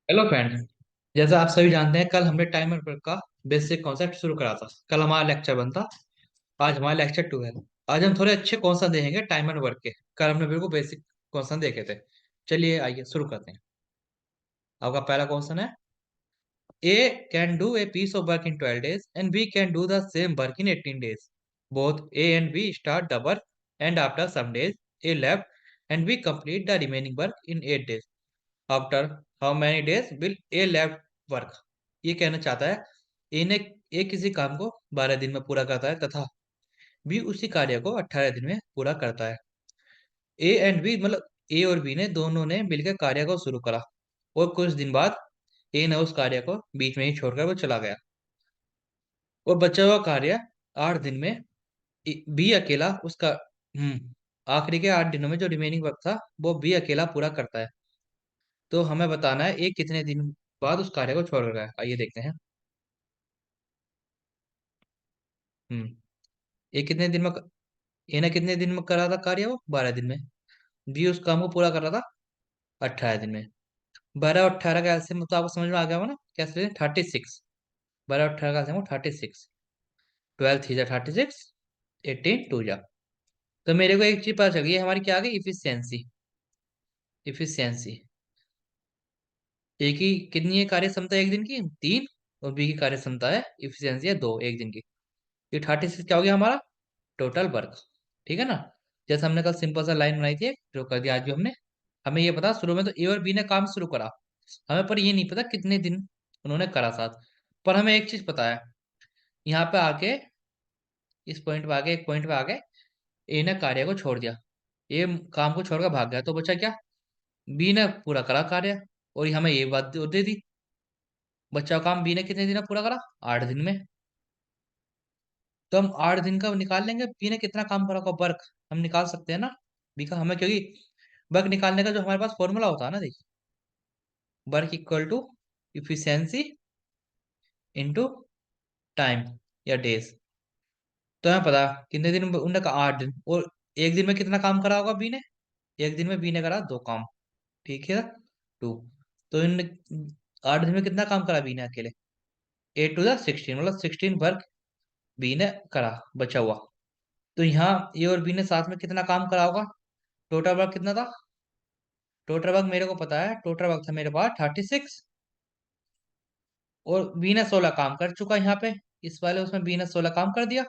Hello friends. जैसा आप सभी जानते हैं, कल हमने टाइमर वर्क का बेसिक कॉन्सेप्ट शुरू करा था। कल हमारा लेक्चर 1 था। आज हमारा लेक्चर 2 है। आज हम थोड़े अच्छे क्वेश्चन देखेंगे टाइमर वर्क के। कल हमने बिल्कुल बेसिक क्वेश्चन देखे थे। चलिए आइए शुरू करते हैं। आपका पहला क्वेश्चन है, A can do a piece of work in 12 days and B can do the same work in 18 days. Both A and B start the work and after some days A left and B complete the remaining work in 8 days. After how many days will A left work? ये कहना चाहता है, ए ने ए किसी काम को 12 दिन में पूरा करता है तथा बी उसी कार्य को 18 दिन में पूरा करता है। ए एंड बी मतलब ए और बी ने दोनों ने मिलकर कार्य को शुरू करा और कुछ दिन बाद ए ने उस कार्य को बीच में ही छोड़कर वो चला गया और बचा हुआ कार्य 8 दिन में बी अकेला उसका आखिरी के 8 दिनों में जो रिमेनिंग वक्त था वो बी अकेला पूरा करता है। तो हमें बताना है ए कितने दिन बाद उस कार्य को छोड़ गया। आइए देखते हैं। हम्म ए कितने दिन में ए ने कितने दिन में करा था कार्य? वो 12 दिन में। बी उस काम को पूरा कर रहा था 18 दिन में। 12 और 18 का एलसीएम तो आपको समझ में आ गया होगा ना? कैसे? 36। 12 और 18 का एलसीएम 36। 12 3 जा 36, 18 2 जा। तो मेरे को एक चीज पता चल गई है, हमारी क्या आ गई? इफिशियंसी। इफिशियंसी ए की कितनी है कार्य क्षमता एक दिन की? 3। और बी की कार्य क्षमता है, इफिशियंसी है 2 एक दिन की। ये 36 क्या हो गया हमारा? Total work. ठीक है ना? जैसे हमने कल सिंपल सा लाइन बनाई थी, जो कर दिया आज भी हमने। हमें ये पता शुरू में तो ए और बी ने काम शुरू करा। हमें पर ये नहीं पता कितने दिन उन्होंने करा साथ। पर हमें एक चीज पता है, यहाँ पे आके इस पॉइंट पे आके एक पॉइंट पे आके ए ने कार्य को छोड़ दिया। ए काम को छोड़कर भाग गया तो बचा क्या? बी ने पूरा करा कार्य। और हमें ये बात दे दी, बच्चा काम बी ने कितने दिन में पूरा करा? 8 दिन में। तो हम 8 दिन का निकाल लेंगे, बी ने कितना काम करा होगा वर्क। हम निकाल सकते हैं ना बी का। हमें क्योंकि वर्क निकालने का जो हमारे पास फॉर्मूला होता है ना, देखिए, work equal to efficiency into time या डेज। तो हमें पता कितने दिन में उनने कहा? 8 दिन। और एक दिन में कितना काम करा होगा बी ने? एक दिन में बी ने करा 2 काम। ठीक है, 2। तो इन 8 दिन में कितना काम करा बी ने अकेले? 8 2 जा 16, मतलब 16 वर्क बी ने करा बचा हुआ। तो यहाँ ए और बी ने साथ में कितना काम करा होगा? टोटल वर्क कितना था? टोटल वर्क मेरे को पता है, टोटल वर्क था मेरे पास 36। और बी ने 16 काम कर चुका यहाँ पे। इस वाले उसमें बी ने 16 काम कर दिया।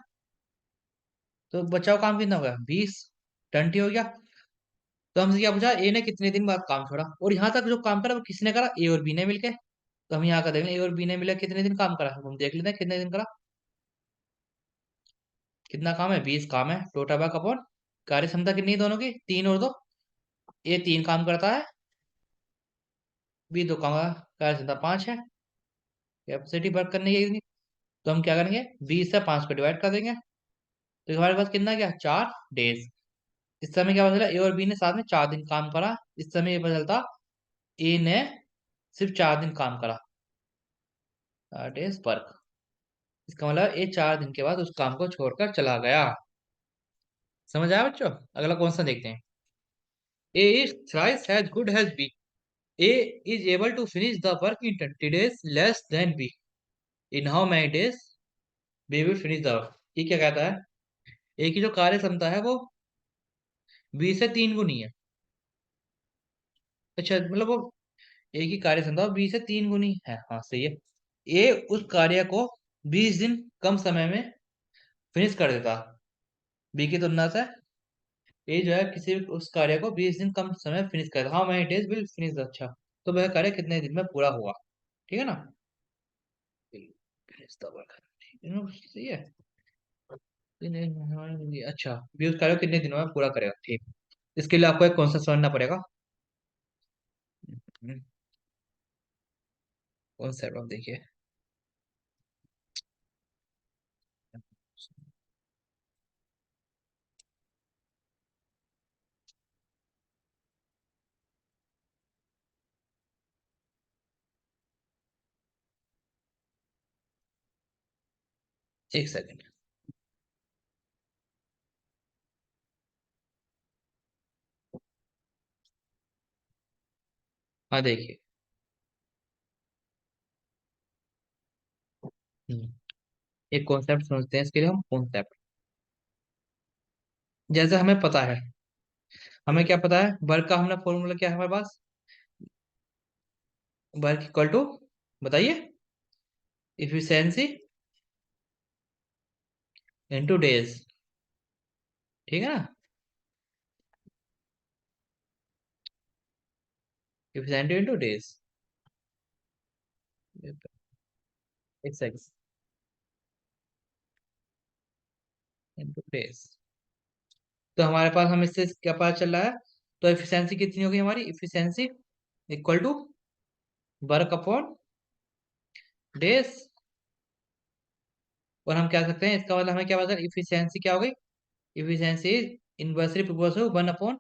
तो बचाव काम कितना हो गया? 20। 20 हो गया। तो हमसे क्या पूछा? ए ने कितने दिन बाद काम छोड़ा। और यहाँ तक जो काम करा वो किसने करा? ए और बी ने मिलके। तो हम यहाँ का देख लें, ए और बी ने मिलकर कितने दिन काम करा, हम देख लेते हैं कितने दिन करा। कितना काम है? 20 काम है। टोटल वर्क अपॉन कार्य क्षमता कितनी है दोनों की? 3 और 2। ए 3 काम करता है, बी 2 काम का। कार्य क्षमता 5 है। कैपेसिटी वर्क करने की। तो हम क्या करेंगे? 20 से 5 को डिवाइड कर देंगे। तो हमारे पास कितना क्या? 4 डेज। इस समय क्या पता चला? ए और बी ने साथ में 4 दिन काम करा। इस समय ये पता चलता ए ने सिर्फ 4 दिन काम करा। 4 डेज वर्क। इसका मतलब ए 4 दिन के बाद उस काम को छोड़कर चला गया। समझ आया बच्चों? अगला कौन सा देखते हैं। A is thrice as good as B. A is able to finish the work in 20 days less than B. In how many days B will finish the work? ये क्या कहता है? ए की जो कार्य क्षमता है वो बी से 3 गुनी है। अच्छा, मतलब वो ए की कार्य क्षमता बी से 3 गुनी है। हाँ सही है। ए उस कार्य को 20 दिन कम समय में फिनिश कर देता, बी की तुलना से। ए जो है किसी भी उस कार्य को 20 दिन कम समय में फिनिश कर देता। How many days will finish? अच्छा, तो वह कार्य कितने दिन में पूरा हुआ? ठीक है ना? Finish the work. ठीक है ना? सही है। अच्छा, भी उस कार्य को कितने दिनों में पूरा करेगा? ठीक। इसके लिए आपको एक कॉन्सेप्ट समझना पड़ेगा। कॉन्सेप्ट आप देखिए। एक सेकंड। हाँ देखिए, हम्म, एक कॉन्सेप्ट समझते हैं इसके लिए हम कॉन्सेप्ट। जैसे हमें पता है, हमें क्या पता है, वर्क का हमने फॉर्मूला क्या है हमारे पास, वर्क इक्वल टू, बताइए, इफिशियंसी इनटू डेज, ठीक है ना, efficiency into days, x into days. तो हमारे पास हम इससे क्या पता चल रहा है, तो एफिशिएंसी कितनी होगी हमारी, efficiency equal to work upon days. और हम क्या सकते हैं, इसका मतलब हमें क्या पता, इफिशिएंसी क्या हो गई, efficiency is inversely proportional one upon,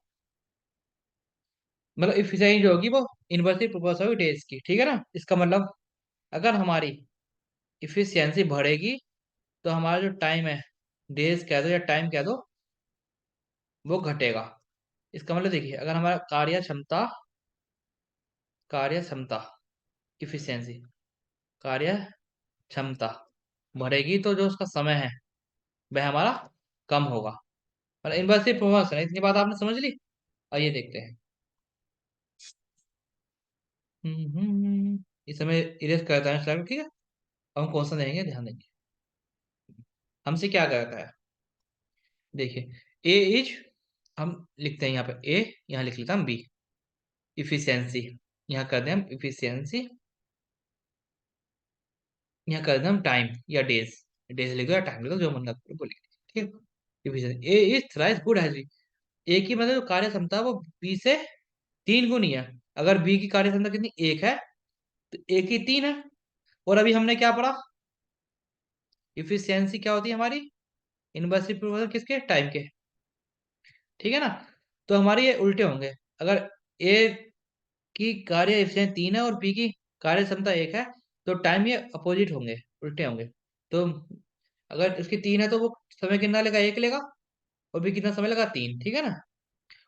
मतलब इफिशिएंसी जो होगी वो इनवर्सली प्रोपोर्शनल होगी डेज की, ठीक है ना। इसका मतलब अगर हमारी इफिशिएंसी बढ़ेगी तो हमारा जो टाइम है, डेज कह दो या टाइम कह दो, वो घटेगा। इसका मतलब देखिए, अगर हमारा कार्य क्षमता, इफिशियंसी, कार्य क्षमता बढ़ेगी तो जो उसका समय है वह हमारा कम होगा। मतलब इनवर्सली प्रोपोर्शनल, इतनी बात आपने समझ ली। आइए देखते हैं। इस समय इरेज करता है स्लाइड, ठीक है। अब हम कौन सा देंगे, ध्यान देंगे। हमसे क्या करता है, देखिए, ए इज, हम लिखते हैं यहाँ पे ए, यहाँ लिख लेता हम बी, इफिशियंसी, यहाँ कर दें हम इफिशियंसी, यहाँ कर दें हम टाइम या डेज, डेज लिखो या टाइम लिखो, जो मन करता है वो लिख लीजिए, ठीक है। Efficiency A is thrice good as B, A की मतलब जो कार्य क्षमता है वो बी से 3 गुनी है। अगर बी की कार्य क्षमता कितनी, 1 है, तो ए की 3 है। और अभी हमने क्या पढ़ा, इफिशियंसी क्या होती है हमारी, इनवर्सली प्रोपोर्शनल किसके, टाइम के, ठीक है ना। तो हमारे ये उल्टे होंगे, अगर ए की कार्य एफिशिएंसी 3 है और बी की कार्य क्षमता 1 है, तो टाइम ये अपोजिट होंगे, उल्टे होंगे। तो अगर इसकी 3 है तो वो समय कितना लेगा, 1 लेगा, और बी कितना समय लगा, 3, ठीक है ना।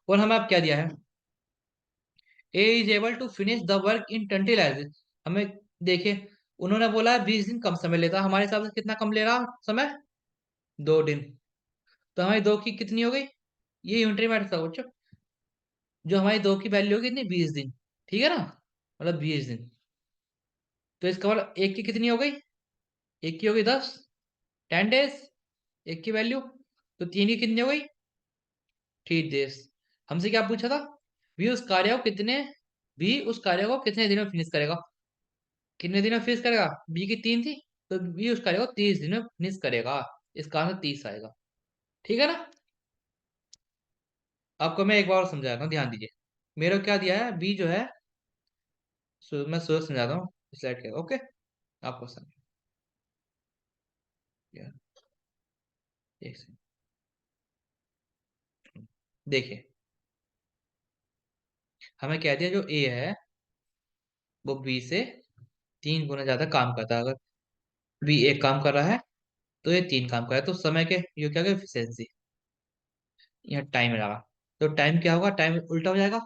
और हमें अब क्या दिया है, A is able to finish the work in 20 days। हमें देखिए, उन्होंने बोला है 20 दिन कम समय लेता, हमारे हिसाब से कितना कम ले रहा समय, 2 दिन। तो हमारी दो की कितनी हो गई, ये यूनिटरी मैथड था बच्चों, जो हमारी दो की वैल्यू होगी कितनी, 20 दिन, ठीक है ना, मतलब 20 दिन। तो इसका मतलब एक की कितनी हो गई, एक की हो गई 10, 10 days, एक की वैल्यू। तो 3 की कितनी हो गई, 3 days। हमसे क्या पूछा था, भी उस कार्य को कितने, भी उस कार्य को कितने दिन में फिनिश करेगा, कितने दिन में फिनिश करेगा, बी की 3 थी, तो बी उस कार्य को 30 दिन में फिनिश करेगा। इसका आंसर 30 आएगा, ठीक है ना। आपको मैं एक बार और समझा रहा हूँ, ध्यान दीजिए। मेरा क्या दिया है, बी जो है, मैं सोच समझाता हूँ, स्लाइड के, ओके। आपको समझ, एक सेकंड, देखिए, हमें कह दिया जो ए है वो बी से 3 गुना ज्यादा काम करता है। अगर बी एक काम कर रहा है तो ये 3 काम कर रहा है, तो समय के ये क्या एफिशिएंसी, यहाँ टाइम लगा, तो टाइम क्या होगा, टाइम उल्टा हो जाएगा,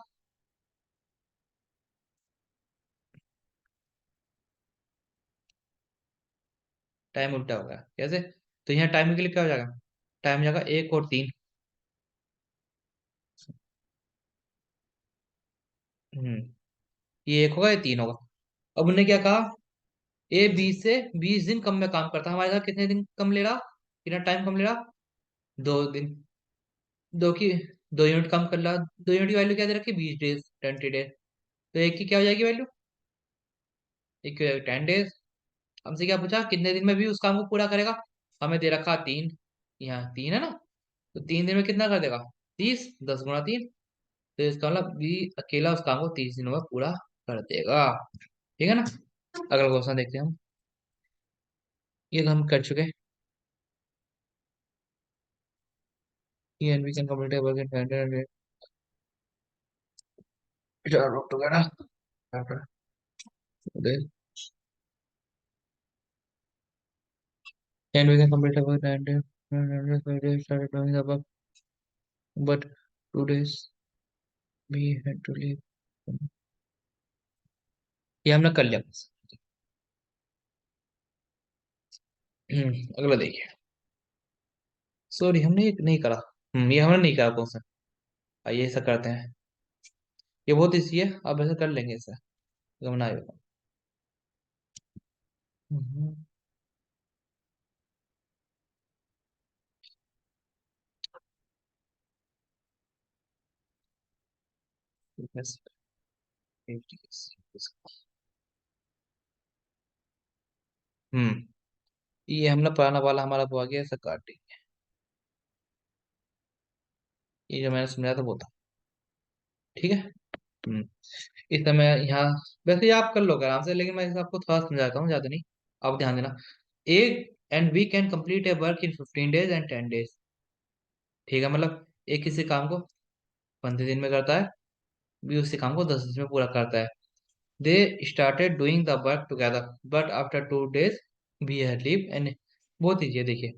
टाइम उल्टा होगा कैसे, तो यहाँ टाइम के लिए क्या हो जाएगा, टाइम हो जाएगा 1 और 3। हम्म, ये 1 होगा, ये 3 होगा। अब उन्होंने क्या कहा, ए बी से 20 दिन कम में काम करता है, हमारे साथ कितने दिन कम ले रहा, कितना टाइम कम ले रहा, 2 दिन। दो की 2 यूनिट कम कर रहा, 2 यूनिट की वैल्यू क्या दे रखी, 20 डेज, 20 डेज। तो एक की क्या हो जाएगी वैल्यू, एक की हो जाएगी 10 डेज। हमसे क्या पूछा, कितने दिन में भी उस काम को पूरा करेगा, हमें दे रखा 3, यहाँ 3 है ना, तो 3 दिन में कितना कर देगा, 30, 10 गुना 3। तो इसका मतलब भी अकेला उस काम को 30 दिनों में पूरा कर देगा, ठीक है ना। अगला क्वेश्चन देखते हैं हम, ये तो हम कर चुके हैं। ये and we can complete work in 100 together, and we can complete our and started doing the work, but 2 days we had to leave। ये हमने कर लिया बस। अगला देखिए। सॉरी, हमने ये नहीं करा। ये हमने नहीं करा कौन सा। आइए ऐसा करते हैं। ये बहुत इजी है, अब ऐसा कर लेंगे इसे। गमना आएगा। हम्म, yes, हम्म ये हमने पुराना वाला हमारा वो आ गया, ऐसा काट देंगे। ये जो मैंने समझाया था वो था। ठीक है। हम्म इस समय यहाँ, वैसे ये आप कर लोगे आराम से, लेकिन मैं इसे आपको थोड़ा समझाता हूँ, ज्यादा नहीं। आप ध्यान देना। A and we can complete a work in 15 days and 10 days। ठीक है, मतलब एक किसी काम को 15 दिन में करता है, बी उसी काम को 10 दिन में पूरा करता है। They started doing the work together but after 2 days be had leave and. बहुत ईजी है, देखिए।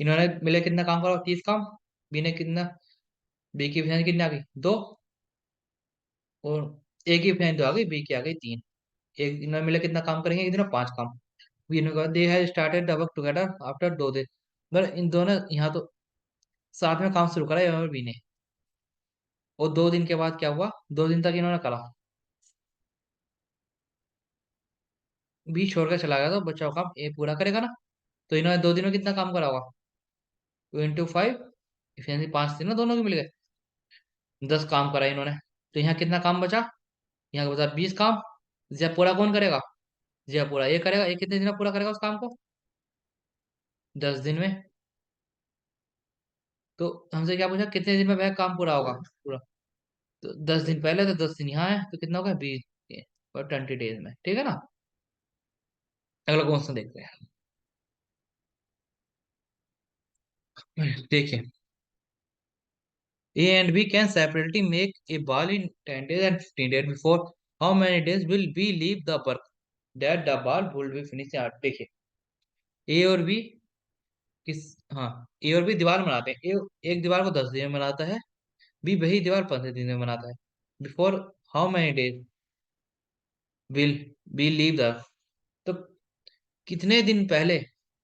इन्होंने मिले कितना काम करा, 30 काम। बी ने कितना, बी की एफिशिएंसी कितनी आ गई, 2। और ए की एफिशिएंसी 2 आ गई, बी की आ गई 3। एक इन्होंने मिले कितना काम करेंगे, एक दिन में 5 काम। बी ने कहा they have started the work together after 2 days। मतलब इन दोनों यहाँ तो साथ में काम शुरू करा ए और बी ने। और 2 दिन के बाद क्या हुआ, 2 दिन तक इन्होंने करा। बी छोड़कर चला गया तो बचा हुआ काम ए पूरा करेगा ना। तो इन्होंने 2 दिन में कितना काम करा होगा, 2 into 5। इफिशिएंसी 5 थी ना दोनों की मिल गए, 10 काम करा इन्होंने। तो यहाँ कितना काम बचा, यहाँ बचा 20 काम। जब पूरा कौन करेगा, जब पूरा ये करेगा। ये कितने दिन में पूरा करेगा उस काम को, 10 दिन में। तो हमसे क्या पूछा, कितने दिन में वह काम पूरा होगा पूरा। तो 10 दिन पहले, तो 10 दिन यहाँ है, तो कितना होगा 20 दिन और 20 days में। ठीक है ना। अगला क्वेश्चन देखते हैं। देखिए, A and B can separately make a ball in 10 days and 15 days. Before how many days will B leave the work that the ball will be finished at? देखिए, A और B किस, हाँ, A और B दीवार बनाते हैं। A एक दीवार को 10 दिन में बनाता है, B वही दीवार 15 दिन में बनाता है। Before how many days will be leave the, तो कितने दिन पहले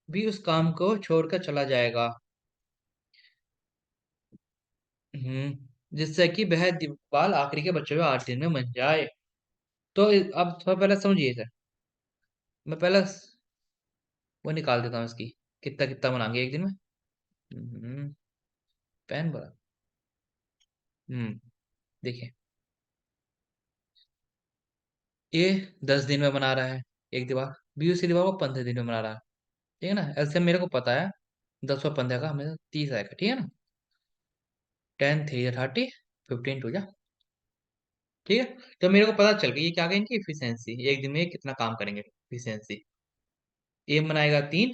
भी उस काम को छोड़कर चला जाएगा। जिससे कि वह दीवार आखिरी के बच्चे हुए 8 दिन में बन जाए। तो अब थोड़ा पहले समझिए सर। मैं पहले वो निकाल देता हूँ इसकी, कितना कितना बनाएंगे एक दिन में। हम्म, पेन बड़ा। देखिए, ये 10 दिन में बना रहा है एक दीवार, बी उसी दीवार को 15 दिन में बना रहा है। ठीक है ना, ऐसे मेरे को पता है 10 और 15 का हमें 30 आएगा। ठीक है ना, 10 3 30, 15 2 जा। ठीक है। तो मेरे को पता चल गई ये क्या, इनकी इफिशियंसी एक दिन में ये कितना काम करेंगे। इफिशियंसी, ए बनाएगा 3,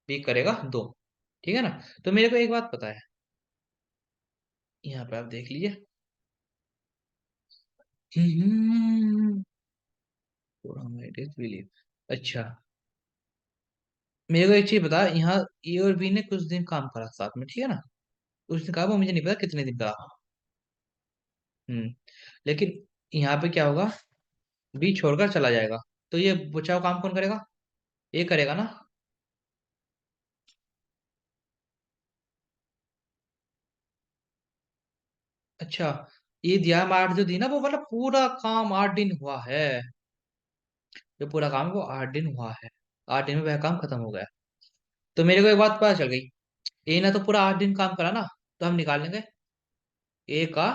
बी करेगा 2। ठीक है ना। तो मेरे को एक बात पता है, यहाँ पे आप देख लीजिए। हम्म, अच्छा, मेरे को एक चीज बता, यहाँ ए और बी ने कुछ दिन काम करा साथ में। ठीक है ना, उसने कहा वो मुझे नहीं पता कितने दिन का। हम्म लेकिन यहाँ पे क्या होगा, बी छोड़कर चला जाएगा, तो ये बचाव काम कौन करेगा, ए करेगा ना। अच्छा, ये दिया हम 8 जो दी ना, वो मतलब पूरा काम 8 दिन हुआ है। जो पूरा काम वो 8 दिन हुआ है, 8 दिन में वह काम खत्म हो गया। तो मेरे को एक बात पता चल गई, ए ने तो पूरा 8 दिन काम करा ना। तो हम निकाल लेंगे ए का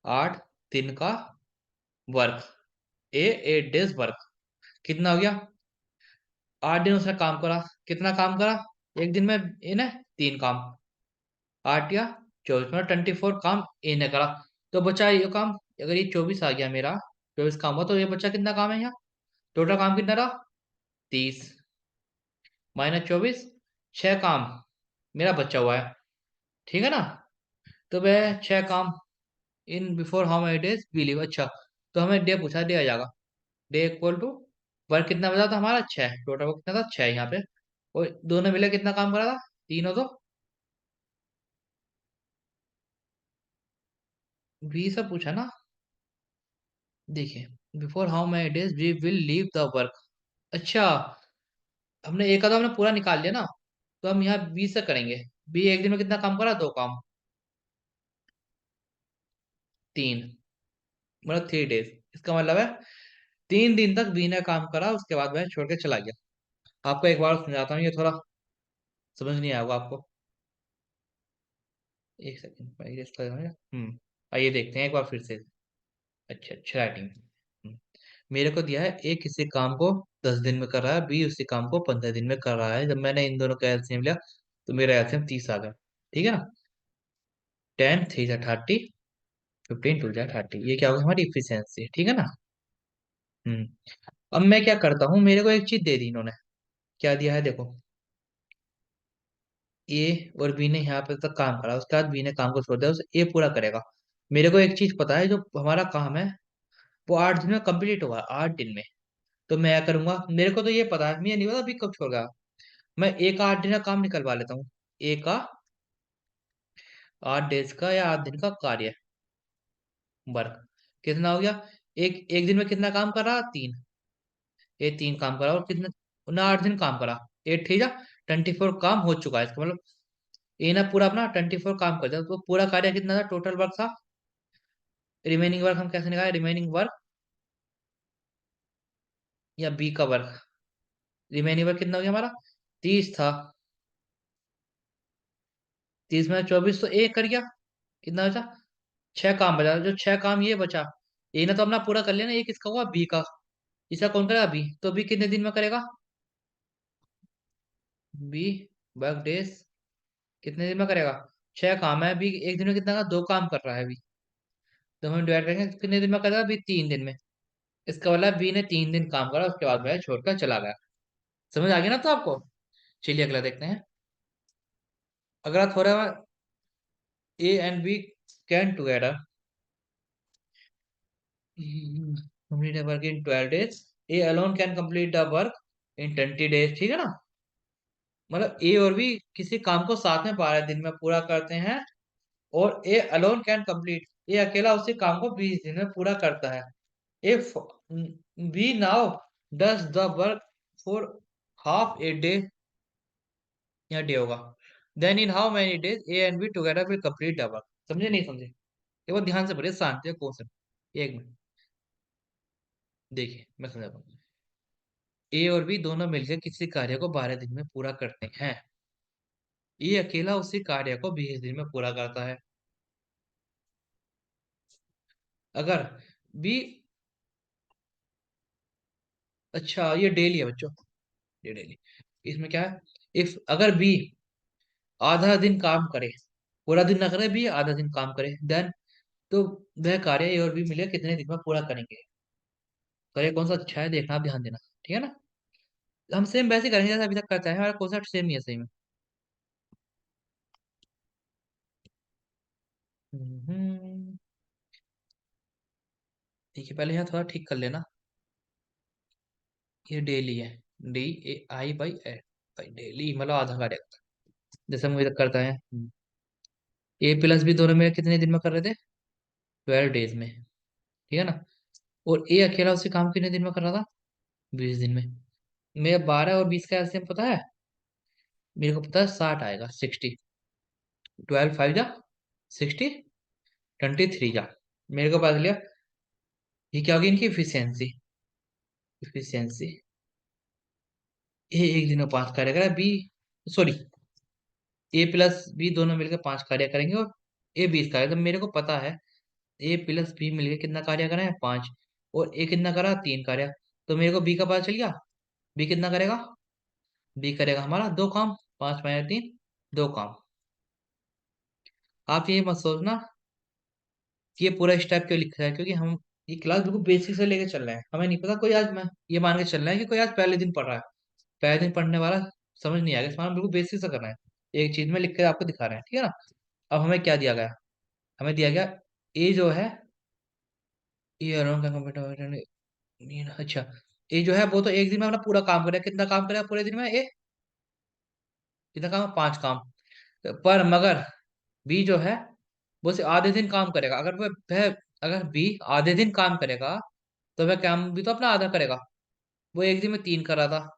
8 दिन का वर्क, ए 8 days वर्क। कितना हो गया, 8 दिन उसने काम करा। कितना काम करा एक दिन में, इन्हें 3 काम। 8 या 24 में 24 काम इन्हें करा। तो बचा ये काम, अगर ये 24 आ गया मेरा, 24 काम हुआ, तो ये बच्चा कितना काम है यहाँ, टोटल काम कितना रहा, 30 -24, 6 काम मेरा बचा हुआ है। ठीक है ना। तो वह 6 काम in before how many days we leave. अच्छा, तो हमें डे पूछा, डे आ जाएगा। डे इक्वल टू वर्क कितना बचा था हमारा, 6। टोटल वर्क कितना था, 6 यहाँ पे। और दोनों मिले कितना काम करा था, 3 हो तो। भी सब पूछा ना। देखिए, before how many days we will leave the work. अच्छा, हमने ए का तो हमने पूरा निकाल लिया ना, तो हम यहाँ बी से करेंगे। बी एक दिन में कितना काम करा? दो काम। तीन, मतलब 3 डेज। इसका मतलब है 3 दिन तक बी ने काम करा, उसके बाद वह छोड़ के चला गया। आपको एक बार समझाता हूँ, ये थोड़ा समझ नहीं आएगा आपको। एक सेकंड भाई, इसका आइए देखते हैं एक बार फिर से। अच्छा अच्छा, राइटिंग। मेरे को दिया है ए किसी काम को 10 दिन में कर रहा है, बी उसी काम को 15 दिन में कर रहा है। जब मैंने इन दोनों का एलसीएम लिया तो मेरा एलसीएम 30 आ गया। ठीक है ना? 10 3 30, 15 2 30। ये क्या होगा? हमारी इफिशियंसी। ठीक है ना? हम्म। अब मैं क्या करता हूँ, मेरे को एक चीज दे दी इन्होंने। क्या दिया है देखो। ए और बी ने यहाँ पे तक काम करा, उसके बाद बी ने काम को छोड़ दिया, उसे ए पूरा करेगा। मेरे को एक चीज पता है, जो हमारा काम है वो 8 दिन में कंप्लीट होगा, 8 दिन में। तो मैं क्या करूंगा, मेरे को तो ये पता है, मुझे नहीं पता अभी कब छोड़ेगा। मैं एक 8 दिन का काम निकलवा लेता हूँ। एक का 8 डेज का या 8 दिन का कार्य, वर्क। कितना हो गया? एक एक दिन में कितना काम कर रहा? 3। ये 3 काम करा, और कितने ना 8 दिन काम करा। 8 ठीक है, 24 काम हो चुका है, इसका मतलब ये ना पूरा अपना 24 काम कर दिया। तो पूरा कार्य कितना था? टोटल वर्क था। रिमेनिंग वर्क हम कैसे निकाले? रिमेनिंग वर्क या बी का वर्क। रिमेनिंग वर्क कितना हो गया हमारा? 30 था। 30 में 24 तो एक कर गया। कितना बचा? 6 काम बचा। जो 6 काम ये बचा, ये ना तो अपना पूरा कर लिया ना। ये किसका हुआ? बी का। इसका कौन करेगा? बी। तो बी कितने दिन में करेगा? बी वर्क डेज कितने दिन में करेगा? 6 काम है। बी एक दिन में कितना का? 2 काम कर रहा है अभी। तो हम डिवाइड करेंगे, कितने दिन में करेगा? बी 3 दिन में। इसका मतलब बी ने 3 दिन काम करा, उसके बाद वह छोड़कर चला गया। समझ आ गया ना तो आपको? चलिए अगला देखते हैं। अगला थोड़ा, A and B can together complete the work in 12 days. A alone can complete the work in 20 days। ठीक है ना? मतलब ए और बी किसी काम को साथ में 12 दिन में पूरा करते हैं, और ए अलोन कैन कंप्लीट, ये अकेला उसी काम को 20 दिन में पूरा करता है। If B now does the work for half a day, या डे होगा, then in how many days A and B together will complete the work. समझे नहीं समझे? एक बार ध्यान से पढ़िए, शांति से क्वेश्चन। एक मिनट देखिए, मैं समझाता हूँ। ए और बी दोनों मिलकर किसी कार्य को 12 दिन में पूरा करते हैं। ये अकेला उसी कार्य को 20 दिन में पूरा करता है। अगर बी, अच्छा ये डेली है बच्चों, ये डेली। इसमें क्या है? इफ अगर बी आधा दिन काम करे, पूरा दिन ना करे, बी आधा दिन काम करे, देन तो वह कार्य ए और बी मिले कितने दिन में पूरा करेंगे। कार्य कौन सा अच्छा है देखना, आप ध्यान देना। ठीक है ना? हम सेम वैसे ही करेंगे जैसे अभी तक करते हैं, हमारा कॉन्सेप्ट सेम ही है, सेम। हम्म, देखिए पहले यहाँ थोड़ा ठीक कर लेना। ये डेली है, D A I by A, by daily मतलब आधा कार्य जैसे हम अभी तक करते हैं। ए प्लस बी दोनों में कितने दिन में कर रहे थे? 12 डेज में। ठीक है ना? और ए अकेला उसी काम कितने दिन में कर रहा था? 20 दिन में। मेरा 12 और 20 का एलसीएम पता है? मेरे को पता है 60 आएगा, 60। 12 5 जा 60, 23 जा। मेरे को पता चलिए ये क्या होगी इनकी इफिशियंसी। इफिशियंसी, ए एक दिन में 5 कार्य करेगा, बी सॉरी ए प्लस बी दोनों मिलकर 5 कार्य करेंगे, और ए 20 कार्य। तो मेरे को पता है ए प्लस बी मिलकर कितना कार्य करें? 5। और ए कितना करा? 3 कार्य। तो मेरे को बी का पता चल गया। बी कितना करेगा? बी करेगा हमारा 2 काम। 5 - 3, 2 काम। आप ये मत सोचना कि ये पूरा स्टेप क्यों लिखा है, क्योंकि हम ये क्लास बिल्कुल बेसिक से लेके चल रहे हैं। हमें नहीं पता कोई आज, मैं ये मान के चल रहा है कि कोई आज पहले दिन पढ़ रहा है। पहले दिन पढ़ने वाला समझ नहीं आएगा, इसमें हम बिल्कुल बेसिक से कर रहे हैं। एक चीज में लिख के आपको दिखा रहे हैं। ठीक है ना? अब हमें क्या दिया गया? हमें दिया गया ए जो है, ये अराउंड का कंप्यूटर। अच्छा, ए जो है वो तो एक दिन में अपना पूरा काम करेगा। कितना काम करेगा पूरे दिन में ए? कितना काम? 5 काम। पर मगर बी जो है वो सिर्फ आधे दिन काम करेगा। अगर वह अगर बी आधे दिन काम करेगा, तो वह काम भी तो अपना आधा करेगा। वो एक दिन में 3 कर रहा था,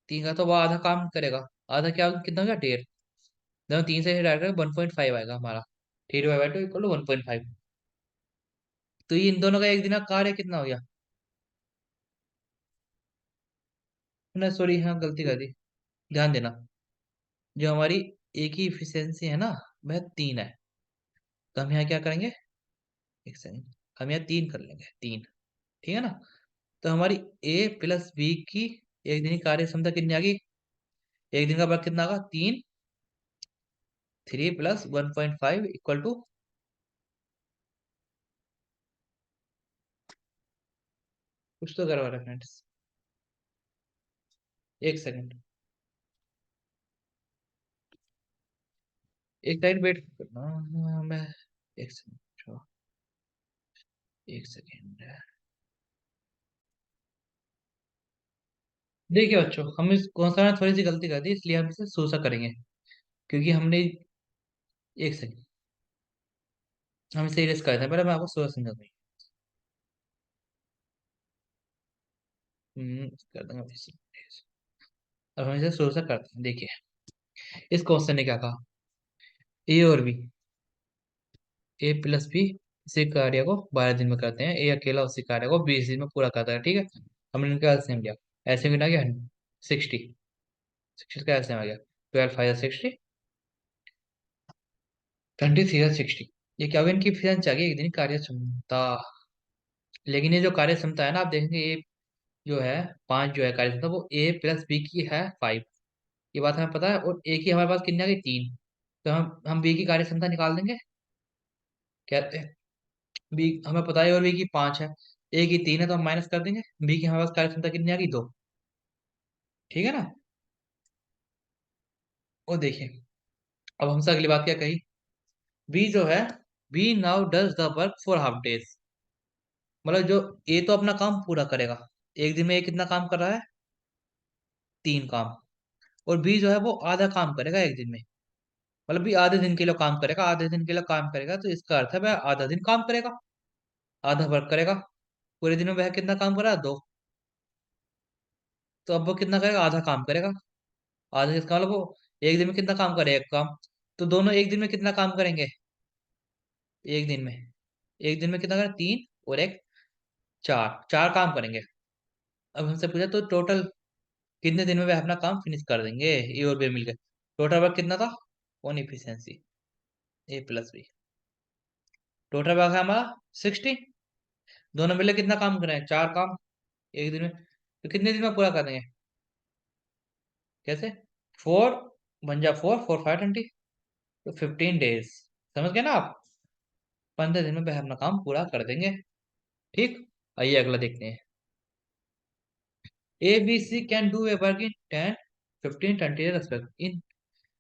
तीन का तो वो आधा काम करेगा। आधा क्या कितना हो गया, 1.5। जब हम तीन से डायरेक्ट 1.5 आएगा हमारा। 3/2 = 1.5। तो ये इन दोनों का एक दिन का कार्य कितना हो गया। ना सॉरी, हाँ गलती कर दी। ध्यान देना, जो हमारी एक ही इफिशियंसी है ना, वह 3 है। तो हम यहाँ क्या करेंगे, एक सेकंड, हम यहाँ 3 कर लेंगे, 3। ठीक है ना। तो हमारी ए प्लस बी की एक दिन की कार्य क्षमता कितनी आ गई। एक दिन का वर्क कितना आगा, 3। 3 + 1.5 = कुछ तो करवा रहा फ्रेंड्स। एक सेकंड, एक टाइम वेट करना। मैं एक सेकंड, एक सेकंड। देखिए बच्चों, हम इस कौन सा थोड़ी सी गलती कर दी, इसलिए हम इसे सोचा करेंगे। क्योंकि हमने, एक सेकंड, हम इसे इरेज करते हैं, पहले मैं आपको सोचा समझा दूँ। कर दूंगा इसे। अब हम इसे सोचा करते हैं, देखिए इस क्वेश्चन ने क्या कहा, ए और बी, ए प्लस बी इसी कार्य को 12 दिन में करते हैं। ए अकेला उसी कार्य को 20 दिन में पूरा करता है, ठीक है। हमने इनका एलसीएम लिया। ऐसे में ना गया 60। 60 का एलसीएम आ गया, 12 × 5 = 60, 23 × 60। ये क्या होगा, इनकी एफिशिएंसी आ गई, एक दिन की कार्य क्षमता। लेकिन ये जो कार्य क्षमता है ना, आप देखेंगे ए जो है 5 जो है कार्य क्षमता, वो ए प्लस बी की है 5। ये बात हमें पता है। और ए की हमारे पास कितनी आ गई, 3। तो हम बी की कार्य क्षमता निकाल देंगे। क्या, बी हमें पता है, और बी की 5 है। ए की 3 है, तो हम माइनस कर देंगे। बी की हमारे पास कार्य क्षमता कितनी आ गई, 2। ठीक है ना। और देखिए, अब हमसे अगली बात क्या कही, बी जो है, B now does the work for half days. मतलब जो ए तो अपना काम पूरा करेगा, एक दिन में ए कितना काम कर रहा है, 3 काम। और बी जो है वो आधा काम करेगा एक दिन में। मतलब भी आधे दिन के लिए काम करेगा, आधे दिन के लिए काम करेगा, तो इसका अर्थ है वह आधा दिन काम करेगा, आधा वर्क करेगा। पूरे दिन में वह कितना काम कर रहा है, 2। तो अब वो कितना करेगा, आधा काम करेगा। आधा इसका मतलब वो एक दिन में कितना काम करेगा, एक काम। तो दोनों एक दिन में कितना काम करेंगे, एक दिन में, एक दिन में कितना करें, 3 और एक 4, 4 काम करेंगे। अब हमसे पूछा तो टोटल कितने दिन में वह अपना काम फिनिश कर देंगे, ए और बी मिलकर। टोटल वर्क कितना था, on efficiency, A plus B. Total work है हमारा 60। दोनों मिलकर कितना काम करें, 4 काम एक दिन में। तो कितने दिन में पूरा कर देंगे, कैसे, 4 बन जा 4, 4 × 5 = 20। तो 15 डेज, समझ गए ना आप। 15 दिन में वह अपना काम पूरा कर देंगे। ठीक। आइए अगला देखते हैं। A B C can do a work in 10, 15, 20 days respect in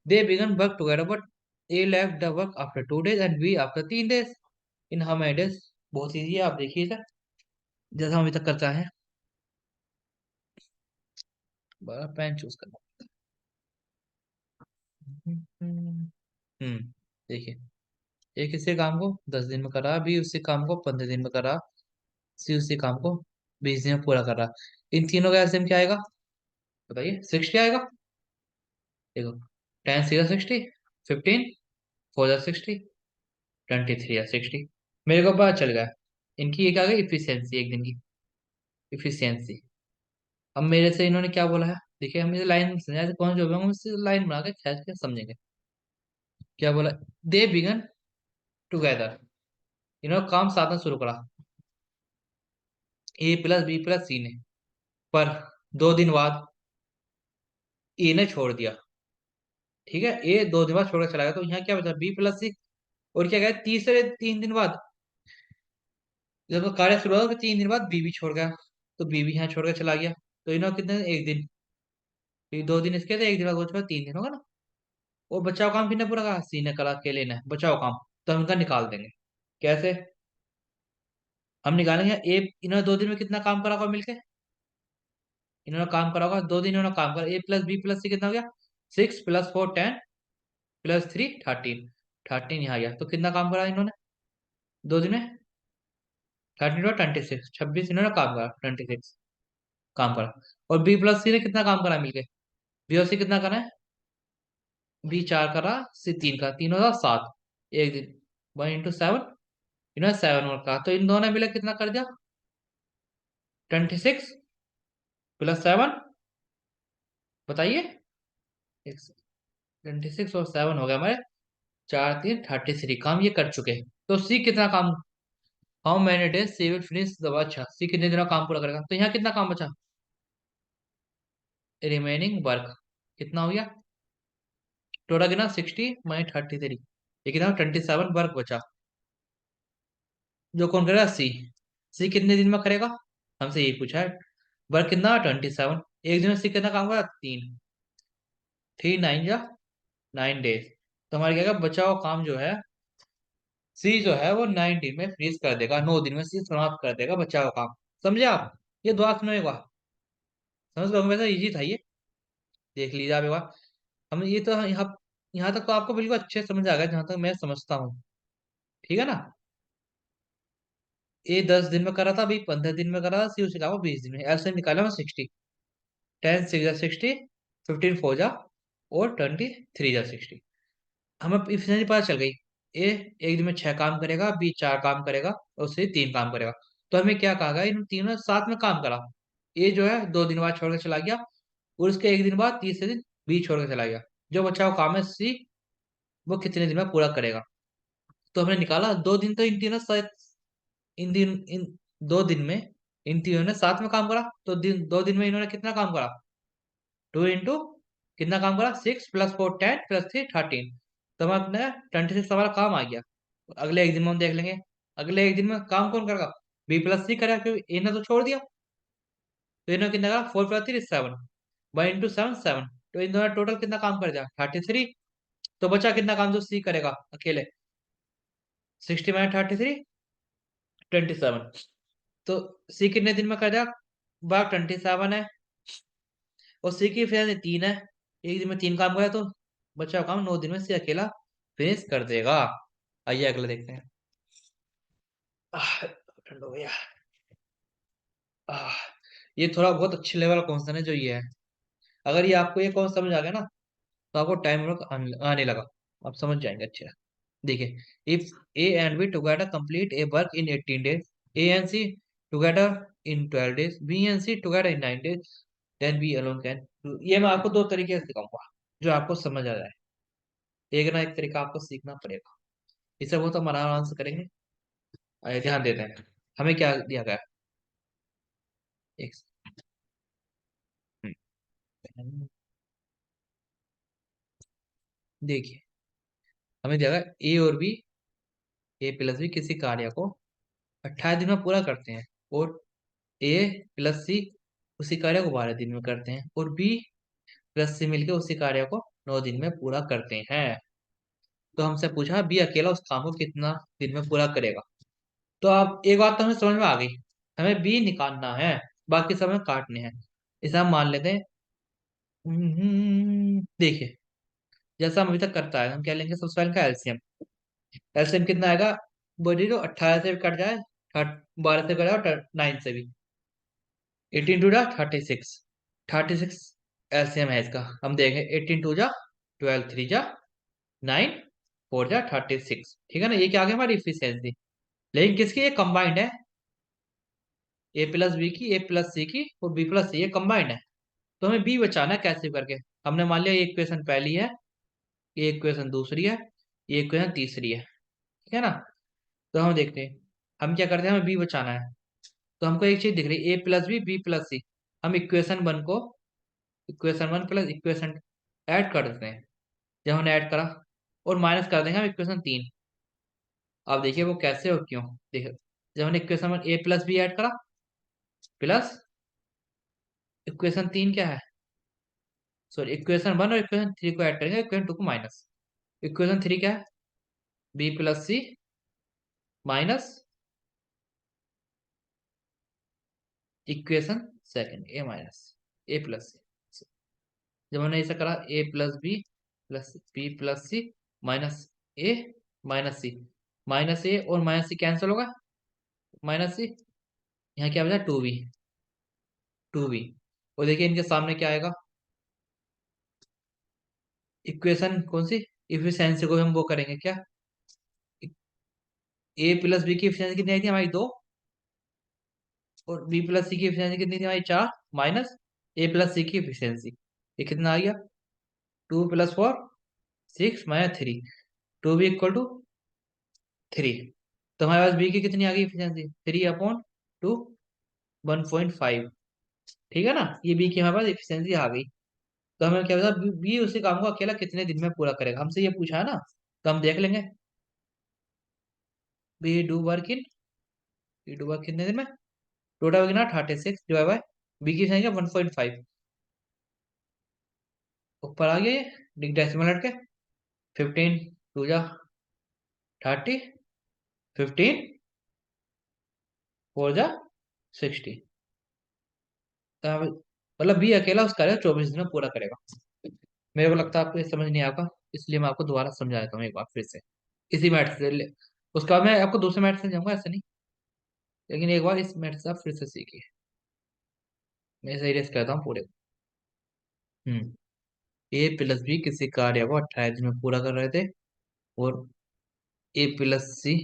they began work together, but A left the work after 2 days and B after 3 days. In how many days? बहुत इजी है, आप देखिए इधर, जैसा हम अभी तक करता है। बड़ा पेन चूज करना। देखिए, एक इसी काम को 10 दिन में करा, बी उसी काम को 15 दिन में करा, सी उसी काम को 20 दिन में पूरा करा। इन तीनों का एलसीएम क्या आएगा, बताइए। 60 आएगा। देखो, 10 × 6 = 60, 15 4 × 60, 23 × 60। मेरे को पता चल गया इनकी एक आ गई इफिशियंसी, एक दिन की इफिशियंसी। अब मेरे से इन्होंने क्या बोला है, देखिए हम इसे लाइन में समझा, कौन जो भी होगा, हम इसे लाइन बना के खींच के समझेंगे। क्या बोला, दे बिगन टुगेदर, इन्होंने काम साधना शुरू करा, ए प्लस बी प्लस सी ने। पर 2 दिन बाद ए ने छोड़ दिया। ठीक है, ए 2 दिन बाद छोड़ के चला गया, तो यहाँ क्या बचा, बी प्लस सी। और क्या गया, तीसरे 3 दिन बाद जब वो कार्य शुरू हुआ, तो 3 दिन बाद बी भी छोड़ गया। तो बी भी यहाँ छोड़ के चला गया। तो इन्होंने कितने, एक दिन, फिर 2 दिन इसके थे, एक दिन बाद वो छोड़ा, 3 दिन होगा ना। वो बचाव काम किसने पूरा करा, सी ने करा, अकेले ने बचाव काम। तो हम इनका निकाल देंगे। कैसे, हम निकालेंगे, ए इन्होंने 2 दिन में कितना काम करा होगा मिलके, इन्होंने काम करा होगा 2 दिन, इन्होंने काम करा। ए प्लस बी प्लस सी कितना हो गया, 6 + 4 10 + 3 13। 13 यहाँ गया, तो कितना काम करा इन्होंने 2 दिन में, 13 × 26, 26 इन्होंने काम करा, 26 काम करा। और बी प्लस सी ने कितना काम करा मिलके, बी और सी कितना करना है? बी 4 करा, सी 3 का, 3 होगा 7। एक दिन 1 इंटू 7, इन्होंने 7 और कहा, तो इन दोनों ने मिला कितना कर दिया? 26 +7, बताइए। 26 और 7 हो गया हमारे 4 3 33, काम ये कर चुके हैं। तो सी कितना काम, how many days C will finish the, अच्छा सी कितने दिनों काम पूरा करेगा, तो यहाँ कितना काम बचा? रिमेनिंग वर्क कितना हो गया? टोटल कितना? 60 - 33, ये कितना? 27 वर्क बचा, जो कौन करेगा? सी। सी कितने दिन में करेगा? हमसे यही पूछा है। वर्क कितना? 27। एक दिन में सी कितना काम करेगा? 3। 3 9 जा 9 डेज। तो हमारे क्या बचा हुआ काम जो है, सी जो है वो 9 दिन में फिनिश कर देगा, 9 दिन में सी समाप्त कर देगा बचा हुआ काम। समझे आप? ये दुआ सुनो एक बार, समझ लो वैसा इजी था ये, देख लीजिए आप एक बार। हम ये तो यहाँ यहाँ तक तो आपको बिल्कुल अच्छे से समझ आ गया जहां तक मैं समझता हूँ। ठीक है ना? ए 10 दिन में करा था, अभी 15 दिन में करा था, सी उसी काम को 20 दिन में, ऐसे निकाला मैं 60। 10 6 जा 60, 15 4 जा, और 23 जा 60। हमें इफिशिएंसी पता चल गई। ए एक दिन में 6 काम करेगा, बी 4 काम करेगा, और सी 3 काम करेगा। तो हमें क्या कहा गया, इन तीनों ने साथ में काम करा। ए जो है 2 दिन बाद छोड़ के चला गया, और उसके एक दिन बाद तीसरे दिन बी छोड़ के चला गया। जो बचा हुआ काम है सी, वो कितने दिन में पूरा करेगा? तो हमने निकाला 2 दिन तो इन तीनों शायद, इन 2 दिन में इन तीनों ने साथ में काम करा, तो 2 दिन में इन्होंने कितना काम करा? 2 इंटू कितना काम करा? 6 + 4 10 + 3 13। तो हम अपने 26 हमारा काम आ गया। अगले एक दिन में हम देख लेंगे, अगले एक दिन में काम कौन करेगा? B + C करेगा, क्योंकि इन्हें तो छोड़ दिया। तो इन्होंने कितना करा? 4 + 3 7, 1 इंटू 7 7। तो इन दोनों टोटल कितना काम कर दिया? 33। तो बचा कितना काम जो सी करेगा अकेले? 60 - 33 27। तो सी कितने दिन में कर दिया? बार 27 है, और सी की फिर 3 है, एक दिन में 3 काम करा, तो बचा हुआ काम 9 दिन में सी अकेला फिनिश कर देगा। आइए अगला देखते हैं। ठंड हो गया। आह, ये थोड़ा बहुत अच्छे लेवल का क्वेश्चन है जो ये है। अगर ये आपको ये कौन समझ आ गया ना, तो आपको टाइम वर्क आने लगा, आप समझ जाएंगे अच्छे से। देखिए, if A and B together complete a work in 18 days, A and C together in 12 days, B and C together in 9 days, then B alone can. ये मैं आपको 2 तरीके से दिखाऊंगा जो आपको समझ आ जाए। एक ना एक तरीका आपको सीखना पड़ेगा। इसे वो तो हम आराम से करेंगे। आइए ध्यान देते हैं, हमें क्या दिया गया है। एक देखिए, हमें दिया गया ए और बी, A + B किसी कार्य को 28 दिन में पूरा करते हैं, और A + C उसी कार्य को 12 दिन में करते हैं, और B + C मिलकर उसी कार्य को 9 दिन में पूरा करते हैं। तो हमसे पूछा बी अकेला उस काम को कितना दिन में पूरा करेगा। तो आप एक बात तो हमें समझ में आ गई, हमें बी निकालना है, बाकी सब हमें काटने हैं। इसे हम मान लेते हैं। देखिए, जैसा हम अभी तक करता है, हम क्या लेंगे सबसे पहले का एलसीएम। एलसीएम कितना आएगा? बोलिए तो 18 से भी कट जाए, 12 से कट जाए, 9 से भी, 18 2 जा 36। 36 एलसीएम है इसका, हम देखें 18 2 जा 12 3 जा 9 4 जा 36। ठीक है ना? ये क्या आ गया हमारी इफिशियंसी। लेकिन किसकी? ये कंबाइंड है, A + B की, A + C की, और B + C, ये कंबाइंड है। तो हमें बी बचाना है कैसे करके। हमने मान लिया ये इक्वेशन पहली है, ये इक्वेशन दूसरी है, ये इक्वेशन तीसरी है। ठीक है ना? तो हम देखते हैं, हम क्या करते हैं, हमें बी बचाना है। तो हमको एक चीज दिख रही है, A + B B + C। हम इक्वेशन 1 प्लस इक्वेशन ऐड कर देते हैं। जब हमने ऐड करा, और माइनस कर देंगे हम इक्वेशन 3। अब देखिए वो कैसे और क्यों। देखिए, जब हमने इक्वेशन 1 A + B ऐड करा, प्लस इक्वेशन 3 क्या है, सॉरी इक्वेशन 1 और इक्वेशन 3 को ऐड करेंगे, इक्वेशन 2 को माइनस। इक्वेशन 3 क्या है? B + C minus equation second A - A + C। जब हमने ऐसा करा A + B + B + C minus A -C, -A और -C कैंसिल होगा, -C, यहाँ क्या बचा? 2B। 2B, और देखिए इनके सामने क्या आएगा? इक्वेशन कौन सी? इफिशियंसी को हम वो करेंगे क्या? ए प्लस बी की इफिशियंसी कितनी आई थी हमारी? दो। और बी प्लस सी की इफिशियंसी कितनी थी हमारी? चार। माइनस ए प्लस सी की इफिशियंसी, ये कितना आ गया? Two plus four, six minus three, two B equal to three. तो हमारे पास बी की कितनी आ गई इफिशियंसी? Three upon two, 1.5। ठीक है ना, ये बी की हमारे पास इफिशियंसी आ गई। तो हमें क्या पता बी उसी काम को अकेला कितने दिन में पूरा करेगा, हमसे ये पूछा है ना। तो हम देख लेंगे। B do work in, B do work कितने दिन में? टोटल कितना? 36 डिवाइड बाय बी की संख्या 1.5। ऊपर आ गया ये डेसिमल हट के। 15 टू जा 30, 15 फोर जा 60। तो मतलब बी अकेला उस कार्य 24 दिन में पूरा करेगा। मेरे को लगता है आपको ये समझ नहीं आएगा, इसलिए मैं आपको दोबारा समझा देता हूँ एक बार फिर से, इसी मैथ से उसके बाद मैं आपको दूसरे मैथ से जाऊंगा, ऐसे नहीं। लेकिन एक बार इस मैथ से आप फिर से सीखिए। मैं सही रेस कहता हूँ पूरे। हम्म। ए प्लस बी किसी कार्य को 28 दिन में पूरा कर रहे थे, और ए प्लस सी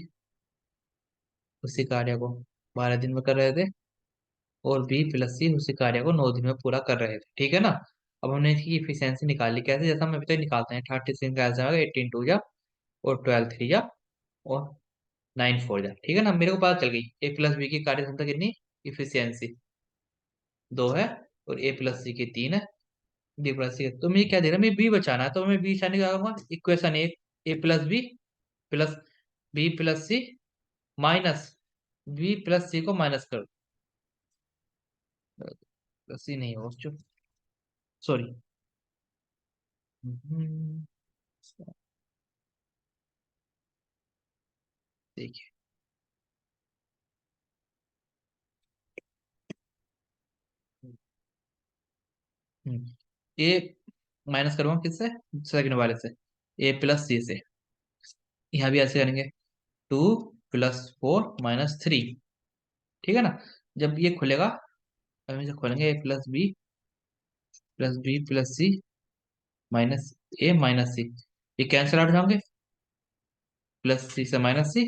उसी कार्य को 12 दिन में कर रहे थे, और बी प्लस सी उसी कार्य को 9 दिन में पूरा कर रहे थे। ठीक है ना। अब हमने इसकी इफिशियंसी निकाली कैसे? जैसा हम अभी तक निकालते हैं, 36 कैसे आएगा? 18 टू जा, और 12 थ्री जा, और 9 फोर जा। ठीक है ना, मेरे को पता चल गई ए प्लस बी की कार्य क्षमता कितनी, इफिशियंसी दो है, और ए प्लस सी की तीन है, डी प्लस सी। तो मुझे क्या दे रहा है? मुझे बी बचाना है, तो मैं बी बचाने का करूंगा इक्वेशन एक, A plus B plus B plus C minus B plus C को माइनस कर, प्लस सी नहीं हो, सॉरी। देखिए। ए माइनस करूंगा किससे? सेकंड वाले से, ए प्लस सी से। यहाँ भी ऐसे करेंगे, to plus four minus three. ठीक है ना। जब ये खुलेगा, अब इसे खोलेंगे, ए plus B plus C minus ए माइनस सी, ये कैंसिल आउट जाओगे। प्लस सी से माइनस सी,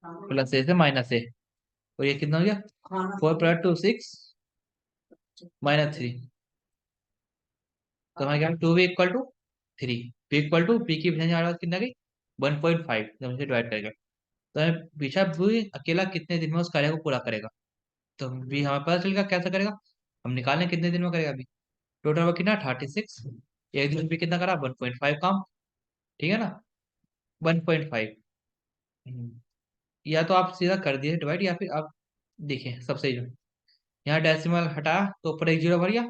प्लस ए से माइनस ए, और ये कितना हो गया? Four plus two six minus three. तो हमारे क्या? Two B equal to three, B equal to B की वैल्यू हमारे पास कितना गई? 1.5, जब उसे डिवाइड करेगा। तो हमें पीछा बी अकेला कितने दिन में उस कार्य को पूरा करेगा। तो बी हमें पता चलेगा कैसे करेगा। हम निकालें कितने दिन में करेगा अभी। टोटल वर्क कितना? 36। एक दिन भी कितना करा? 1.5 काम। ठीक है ना। 1.5। या तो आप सीधा कर दिए डिवाइड, या फिर आप देखिए सबसे जो यहाँ डेसिमल हटाया तो ऊपर एक जीरो भर गया।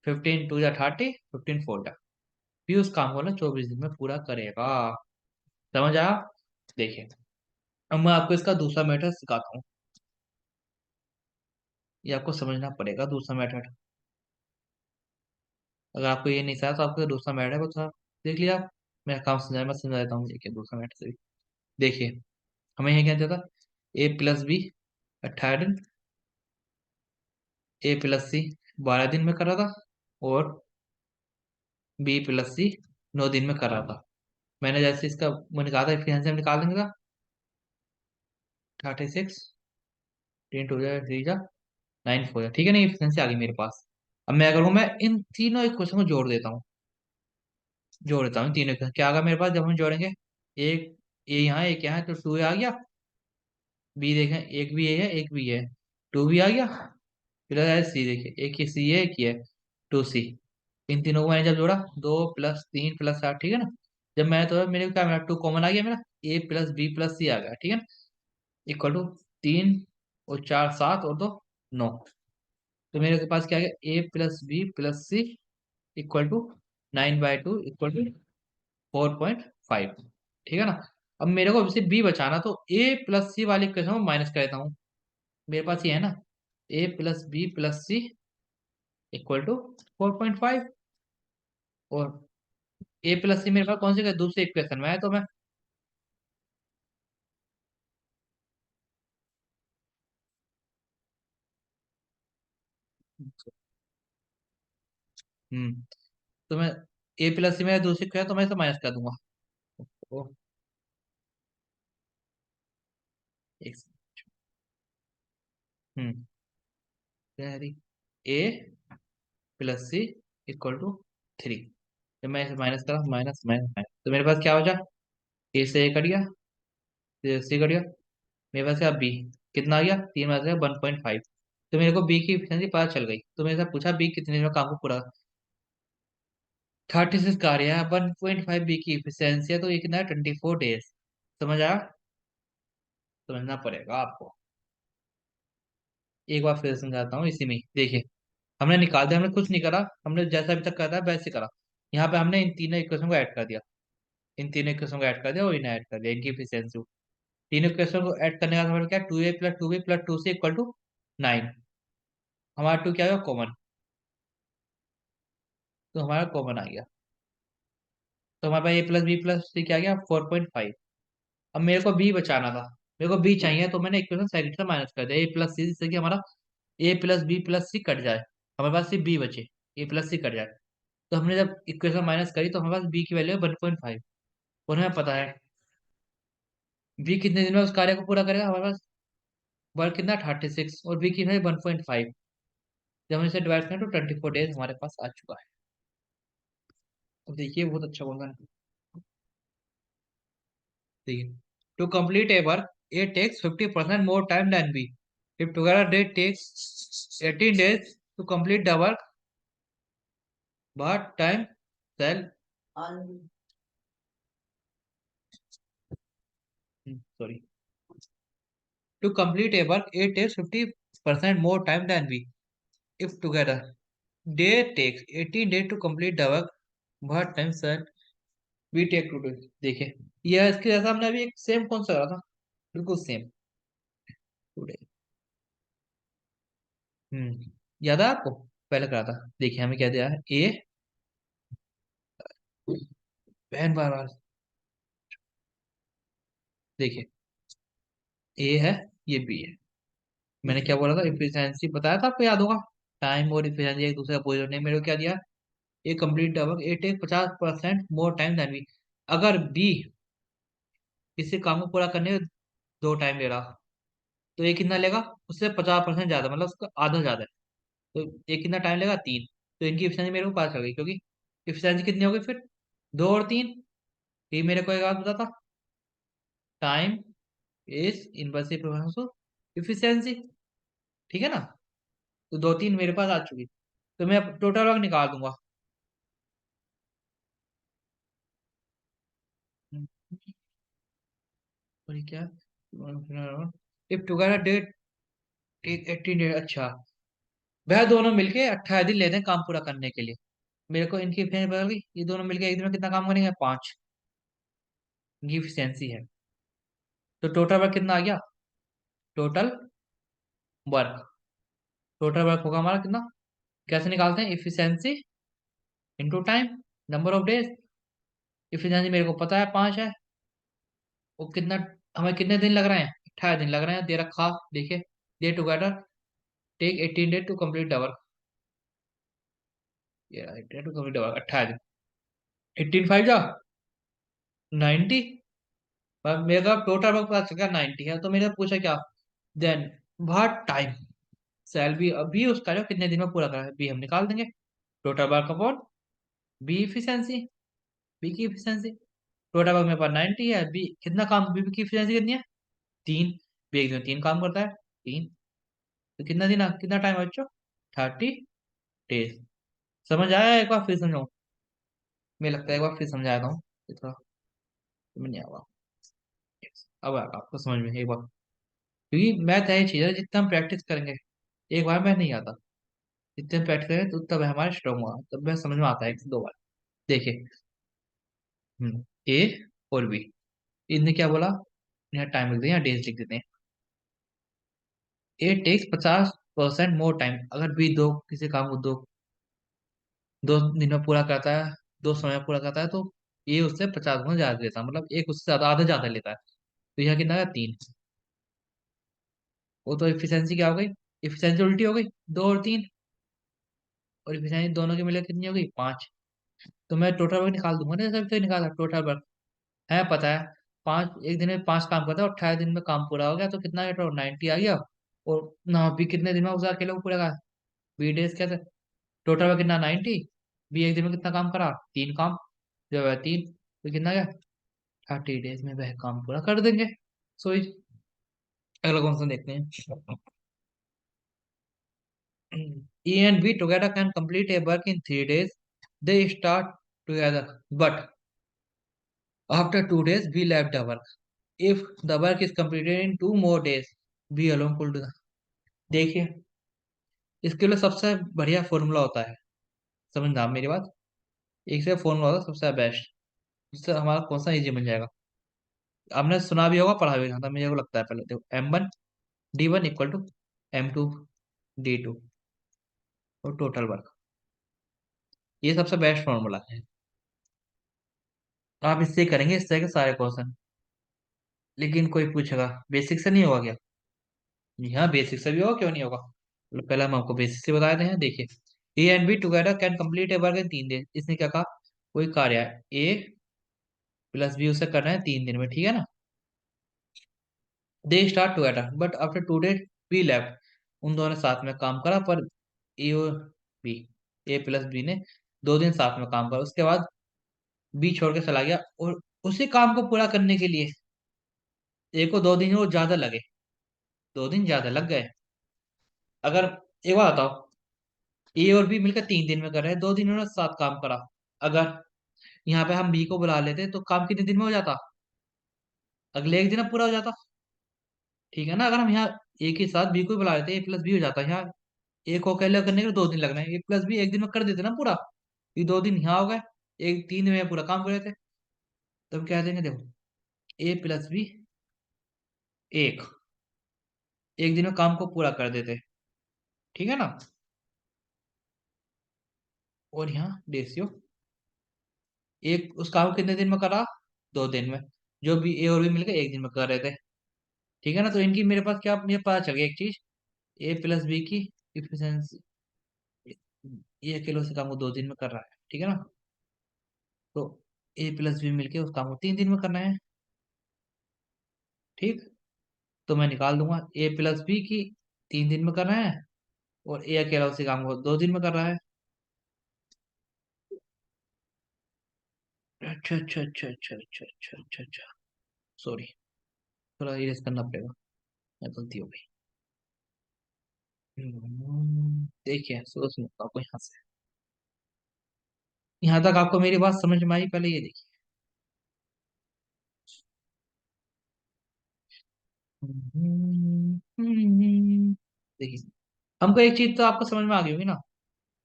15 टू या 30, 15 फोर जा, भी उस काम को ना 24 दिन में पूरा करेगा। समझ आया? देखिए, अब मैं आपको इसका दूसरा मेथड सिखाता हूँ। ये आपको समझना पड़ेगा दूसरा मेथड। अगर आपको ये नहीं समझा तो आपको दूसरा मेथड है वो थोड़ा देख लिया आप। मेरा काम समझाया, मैं समझा देता हूँ। देखिए दूसरा मेथड से भी देखिए, हमें यहाँ क्या दिया था? ए प्लस बी 18 दिन, ए प्लस सी 12 दिन में कर रहा था, और बी प्लस सी 9 दिन में कर रहा था। मैंने जैसे इसका वो निकाला था, इफिशियंसी हम निकाल देंगे था। 36 टेन टू जा थ्री जा 9 फोर जा। ठीक है ना, इफिशियंसी आ गई मेरे पास। अब मैं करूँ, मैं इन तीनों इक्वेशन को जोड़ देता हूँ। जोड़ देता हूँ तीनों equation। क्या आगा मेरे पास जब हम जोड़ेंगे? एक ए यहाँ, एक यहाँ, तो टू आ गया। बी देखें, एक भी ए है, एक भी है, टू भी आ गया। फिर सी देखिए, एक ही सी है, एक ही है, टू सी। इन तीनों को मैंने जब जोड़ा, दो प्लस तीन प्लस आठ। ठीक है ना। जब मैं तो मेरे को क्या मिला? टू कॉमन आ गया मेरा, ए प्लस बी प्लस सी आ गया। ठीक है ना। इक्वल टू तीन और चार सात, और दो नौ। तो मेरे पास क्या आ गया? A plus B plus C equal to 9/2 equal to 4.5। ठीक है ना। अब मेरे को अब से बी बचाना, तो ए प्लस सी वाली इक्वेशन को माइनस कर देता हूँ। मेरे पास ये है ना, A plus B plus C equal to 4.5। और ए प्लस सी मेरे पास कौन सी है? दूसरी इक्वेशन में है, तो मैं हम्म तो मैं ए प्लस सी में दूसरी क्या है तो मैं इसे माइनस कर दूंगा। ओ, एक हम्म ए प्लस सी इक्वल टू 3। जब मैं इसे माइनस करा, माइनस माइनस माइनस, तो मेरे पास क्या बचा? ए से ए कट गया, सी कट गया, मेरे पास क्या बी, कितना आ गया? 3 में से 1.5। तो मेरे को बी की एफिशिएंसी पता चल गई, तो मेरे से पूछा बी कितने दिन में काम को पूरा। 36 कार्य है, 1.5 बी की एफिशिएंसी है, तो ये कितना है? 24 डेज। समझ आया? समझना पड़ेगा आपको। एक बार फिर समझाता हूँ इसी में ही। देखिए, हमने निकाल दिया, हमने कुछ नहीं करा, हमने जैसा अभी तक करा था वैसे करा। यहाँ पे हमने इन तीनों इक्वेशन को ऐड कर दिया, इन तीनों इक्वेशन को ऐड कर दिया और इन्हें ऐड कर दिया, इनकी एफिशिएंसी। तीनों इक्वेशन को ऐड करने का मतलब क्या? 2a + 2b + 2c = 9। हमारा टू क्या होगा? कॉमन। तो हमारा कॉमन आ गया, तो हमारे पास a + b + c क्या आ गया? 4.5। अब मेरे को बी बचाना था, मेरे को बी चाहिए, तो मैंने इक्वेशन सेकंड से माइनस कर दिया a + c, जिससे कि हमारा a + b + c कट जाए, हमारे पास सिर्फ बी बचे, a + c कट जाए। तो हमने जब इक्वेशन माइनस करी तो हमारे पास बी की वैल्यू है 1.5। और हमें पता है बी कितने दिन में उस कार्य को पूरा करेगा। हमारे पास वर्क कितना? 36, और बी की है 1.5। जब हम इसे डिवाइड करें तो 24 डेज हमारे पास आ चुका है। अब देखिए बहुत अच्छा क्वेश्चन है। देखिए, to complete a work A takes 50% more time than B, if together they take 18 days to complete the work, but time shall sorry, to complete a work it takes 50% more time than we, if together day takes 18 days to complete the work, but time shall we take 2 days। देखिए, यह इसके जैसा हमने अभी एक same कौन सा करा था, बिल्कुल सेम। टुडे, याद है आपको? पहले करा था। देखिए हमें क्या दिया है? ए, बहन बार बार, देखिए ए है, ये बी है। मैंने क्या बोला था? इफिशियंसी बताया था आपको, याद होगा। टाइम और इफिशियंसी एक दूसरे का अपोजिट नहीं। मेरे को क्या दिया? A complete the work, A take 50% more time than B. अगर बी किसी काम को पूरा करने में 2 टाइम ले रहा, तो ये कितना लेगा? उससे 50% ज्यादा, मतलब उसका आधा ज्यादा है। तो ये कितना टाइम लेगा? 3। तो इनकी इफिशियंसी मेरे को पता चल गई, क्योंकि इफिशियंसी कितनी होगी फिर? 2 और 3। ये मेरे को एक बात बता था, time is inversely proportional to efficiency. ठीक है ना? तो 2 3 मेरे पास आ चुकी, तो मैं अब टोटल वर्क निकाल दूंगा। हम्म, और ये क्या? If together that take 18 days. अच्छा, वह दोनों मिलके 18 दिन लेते हैं काम पूरा करने के लिए। मेरे को इनकी एफिशिएंसी पता होगी, ये दोनों मिलके एक दिन में कितना काम करेंगे? 5। इनकी एफिशिएंसी है। तो टोटल वर्क कितना आ गया? टोटल वर्क, टोटल वर्क होगा हमारा कितना? कैसे निकालते हैं? Efficiency into time, number of days. Efficiency मेरे को पता है 5 है, वो कितना, हमें कितने दिन लग रहे हैं? 18 दिन लग रहे हैं, दे रखा। देखिए, they together take 18 days to complete the work. ये टू कंप्लीट द वर्क 18 दिन, 18 5 जा 90। पर मेरा टोटल वर्क पता चल गया 90 है, तो मैंने पूछा क्या? Then what time shall be, अभी उसका जो कितने दिन में पूरा करा है, बी हम निकाल देंगे। Total work upon B efficiency, B की इफिशियंसी। टोटल वर्क मेरे पास 90 है, बी कितना काम, बी की इफिशियंसी कितनी है? 3। बी एक दिन में 3 काम करता है, 3। तो कितना दिन, कितना टाइम है बच्चों? 30 डेज। समझ आया? एक बार फिर समझाऊं? मुझे लगता है एक बार फिर समझाता हूँ, ये थोड़ा समझ नहीं आया। अब आएगा आपको समझ में एक बार, क्योंकि मैथ ऐसी चीज है, जितना हम प्रैक्टिस करेंगे, एक बार मैथ नहीं आता, जितने प्रैक्टिस करेंगे तो तब हमारा स्ट्रॉन्ग होगा, तब मैं समझ में आता है 1 से 2 बार। देखिए, ए और बी, इनने क्या बोला? यहाँ टाइम लिख देते हैं, यहाँ डेज लिख देते हैं। ए टेक्स 50% मोर टाइम, अगर बी दो किसी काम को 2 दिन में पूरा करता है, 2 समय में पूरा करता है, तो ये उससे 50 गुना ज्यादा लेता है, मतलब एक उससे ज्यादा, आधा ज्यादा लेता है। तो यहाँ कितना है? 3। वो तो इफिशियंसी क्या हो गई? इफिशियंसी उल्टी हो गई, 2 और 3। और इफिशियंसी दोनों की मिलकर कितनी हो गई? 5। तो मैं टोटल वर्क निकाल दूंगा ना, जैसे भी तो निकाला टोटल वर्क है पता है। पाँच एक दिन में पांच काम करता है, 28 दिन में काम पूरा हो गया तो कितना आ गया, 90 आ गया। और ना भी कितने दिन में उसे अकेले को पूरा करा, बी डेज कैसे, टोटल में कितना 90, बी एक दिन में कितना काम करा, तीन काम, जो है तीन, तो कितना गया, 30 डेज में वह काम पूरा कर देंगे। सो अगला कौन सा देखते हैं। E and B together can complete a work in 3 days. They start together, but after 2 days, B left the work. If the work is completed in 2 more days, B alone could do that. देखिए, इसके लिए सबसे बढ़िया formula होता है, समझना आप मेरी बात। एक से फॉर्मूला होता है सबसे बेस्ट, जिससे हमारा कौन सा इजी बन जाएगा। आपने सुना भी होगा, पढ़ा भी होगा, मुझे को लगता है। पहले देखो, M1 D1 = M2 D2 और टोटल वर्क, ये सबसे बेस्ट फॉर्मूला है। आप इससे करेंगे इस तरह के सारे क्वेश्चन। लेकिन कोई पूछेगा बेसिक से नहीं होगा क्या? जी हाँ, बेसिक से भी होगा, क्यों नहीं होगा। पहले हम आपको बेसिक से बता रहे हैं। देखिए, ए and B together can complete a work इन 3 दिन। इसने क्या कहा, कोई कार्य है ए प्लस बी उसे करना है 3 दिन में, ठीक है ना। They start together but after 2 days be left. उन दोनों ने साथ में काम करा, पर ए और बी, ए प्लस बी ने 2 दिन साथ में काम करा, उसके बाद बी छोड़ के चला गया। और उसी काम को पूरा करने के लिए ए को 2 दिन और ज्यादा लगे, 2 दिन ज्यादा लग गए। अगर एक बात बताओ, ए और बी मिलकर 3 दिन में कर रहे हैं, 2 दिन उन्होंने साथ काम करा। अगर यहाँ पे हम बी को बुला लेते तो काम कितने दिन में हो जाता, अगले एक दिन में पूरा हो जाता, ठीक है ना। अगर हम यहाँ एक ही साथ बी को भी बुला लेते, ए प्लस बी हो जाता। यहाँ एक को अकेले करने के लिए 2 दिन लगना है, ए प्लस बी एक दिन में कर देते ना पूरा, ये 2 दिन यहाँ हो गए, एक 3 दिन में पूरा काम कर लेते। तब क्या देंगे, देखो, ए प्लस बी एक एक दिन में काम को पूरा कर देते, ठीक है ना। और यहाँ रेशियो, एक उस काम को कितने दिन में करा, 2 दिन में, जो भी ए और बी मिलकर एक दिन में कर रहे थे, ठीक है ना। तो इनकी मेरे पास क्या, मुझे पता चल गया एक चीज, ए प्लस बी की इफिशियंसी, ये अकेले उस काम को 2 दिन में कर रहा है, ठीक है ना। तो ए प्लस बी मिलके उस काम को 3 दिन में करना है, ठीक। तो मैं निकाल दूंगा ए प्लस बी की 3 दिन में करना है, और ए अकेला उसी काम को 2 दिन में कर रहा है। अच्छा अच्छा अच्छा अच्छा अच्छा अच्छा अच्छा अच्छा, सॉरी, थोड़ा इरेज करना पड़ेगा, मैं गलती हो गई। देखिए सोच आपको यहाँ से, यहाँ तक आपको मेरी बात समझ में आई, पहले ये देखिए। देखिए, हमको एक चीज तो आपको समझ में आ गई होगी ना,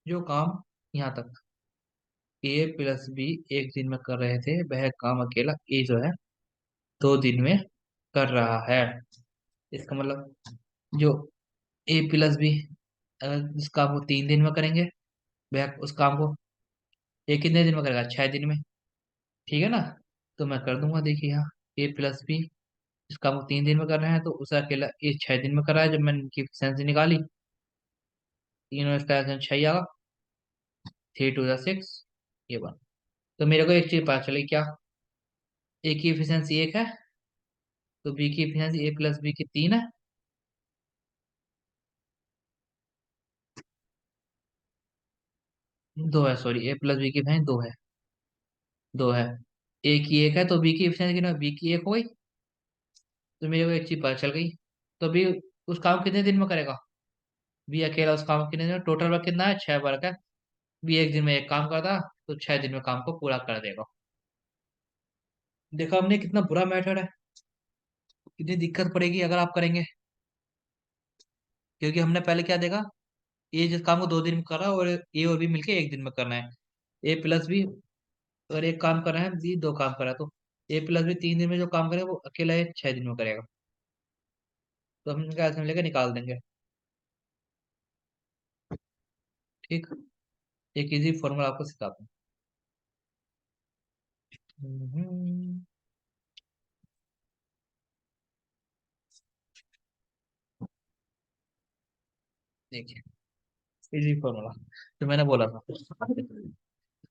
जो काम यहाँ तक ए प्लस बी एक दिन में कर रहे थे, वह काम अकेला ए जो है 2 दिन में कर रहा है। इसका मतलब जो ए प्लस बी इस काम को 3 दिन में करेंगे, वह उस काम को ए कितने दिन में करेगा, 6 दिन में, ठीक है ना। तो मैं कर दूंगा, देखिए यहाँ ए प्लस बी इस काम को 3 दिन में कर रहे हैं, तो उसे अकेला ए 6 दिन में कर रहा है। जब मैंने इनकी एफिशिएंसी निकाली, तीनों इसका 6 आएगा, 3 × 2 = 6, ये बन। तो मेरे को एक चीज पता चली क्या, ए की एफिशिएंसी 1 है, तो बी की एफिशिएंसी ए प्लस बी की 3 है। दो है, सॉरी, ए प्लस बी की एफिशिएंसी 2 है, 2 है। ए की 1 है, तो बी की एफिशिएंसी कितना, बी की 1 हो गई। तो मेरे को एक चीज पता चल गई, तो बी उस काम कितने दिन में करेगा, बी अकेला उस काम को कितने दिन में, टोटल वर्क कितना है, 6 वर्क है। बी एक दिन में एक काम करता, तो 6 दिन में काम को पूरा कर देगा। देखा हमने कितना बुरा मेथड है, कितनी दिक्कत पड़ेगी अगर आप करेंगे। क्योंकि हमने पहले क्या देखा, ए जिस काम को 2 दिन में कर रहा है, और ए और बी मिलके एक दिन में करना है। ए प्लस बी अगर एक काम कर रहा है, बी 2 काम कर रहा है, तो ए प्लस बी 3 दिन में जो काम करेगा वो अकेला ए 6 दिन में करेगा। तो हम इनका ऐसे लेकर निकाल देंगे, ठीक। एक इजी फॉर्मूला आपको सिखाता हूँ। देखिए, इजी फॉर्मूला जो मैंने बोला था,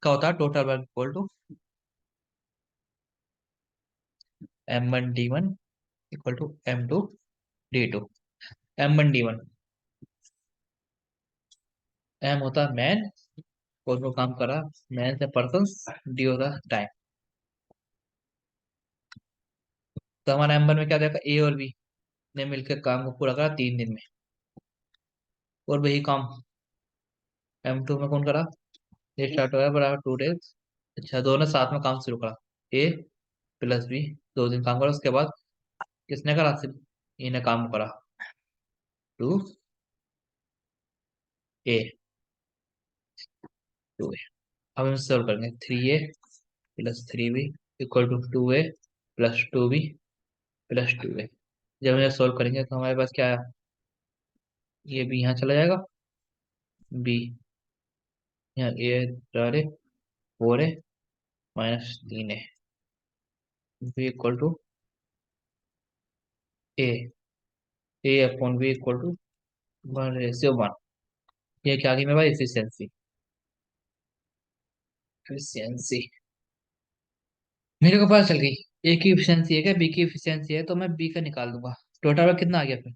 क्या होता है total work equal to M1 D1 equal to M2 D2। M1 D1, M होता है मैन, और वो काम करा, मैन से पर्सन, डी होता है टाइम। तो हमारा M1 में क्या देखा, ए और बी ने मिलकर काम को पूरा करा 3 दिन में। और वही काम M2 में कौन करा, ये स्टार्ट हुआ बराबर 2 डेज। अच्छा, दोनों साथ में काम शुरू करा, ए प्लस बी, 2 दिन काम करा, उसके बाद किसने करा, सिर्फ इन्हें काम करा, 2 ए, 2 ए। अब हम सॉल्व करेंगे, 3A + 3B equal to 2A + 2B +2A। जब हम ये सॉल्व करेंगे तो हमारे पास क्या है, ये बी यहाँ चला जाएगा, बी यहाँ, A 4A - 3A, B equal to A, A/B equal to 1:1। ये क्या आ गई मेरे पास, एफिशिएंसी। एफिशिएंसी मेरे को पता चल गई, ए की एफिशिएंसी है क्या, बी की एफिशिएंसी है, तो मैं बी का निकाल दूंगा। टोटल वर्क कितना आ गया फिर,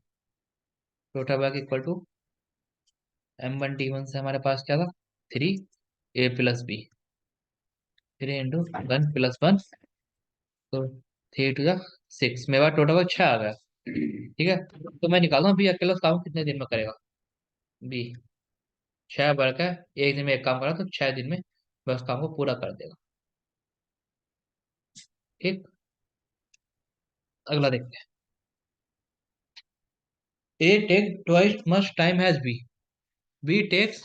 total work equal to M1 D1 से हमारे पास क्या था, 3A + B, 3 × 1 + 1, तो 3 × 2 = 6, मेरे पास टोटल वर्क 6 आ गया। ठीक है, तो मैं निकालूंगा बी अकेला काम कितने दिन में करेगा, बी 6 वर्क है, एक दिन में एक काम करा तो 6 दिन में बस काम को पूरा कर देगा। ठीक, अगला देखते हैं, A take twice much time has B, B takes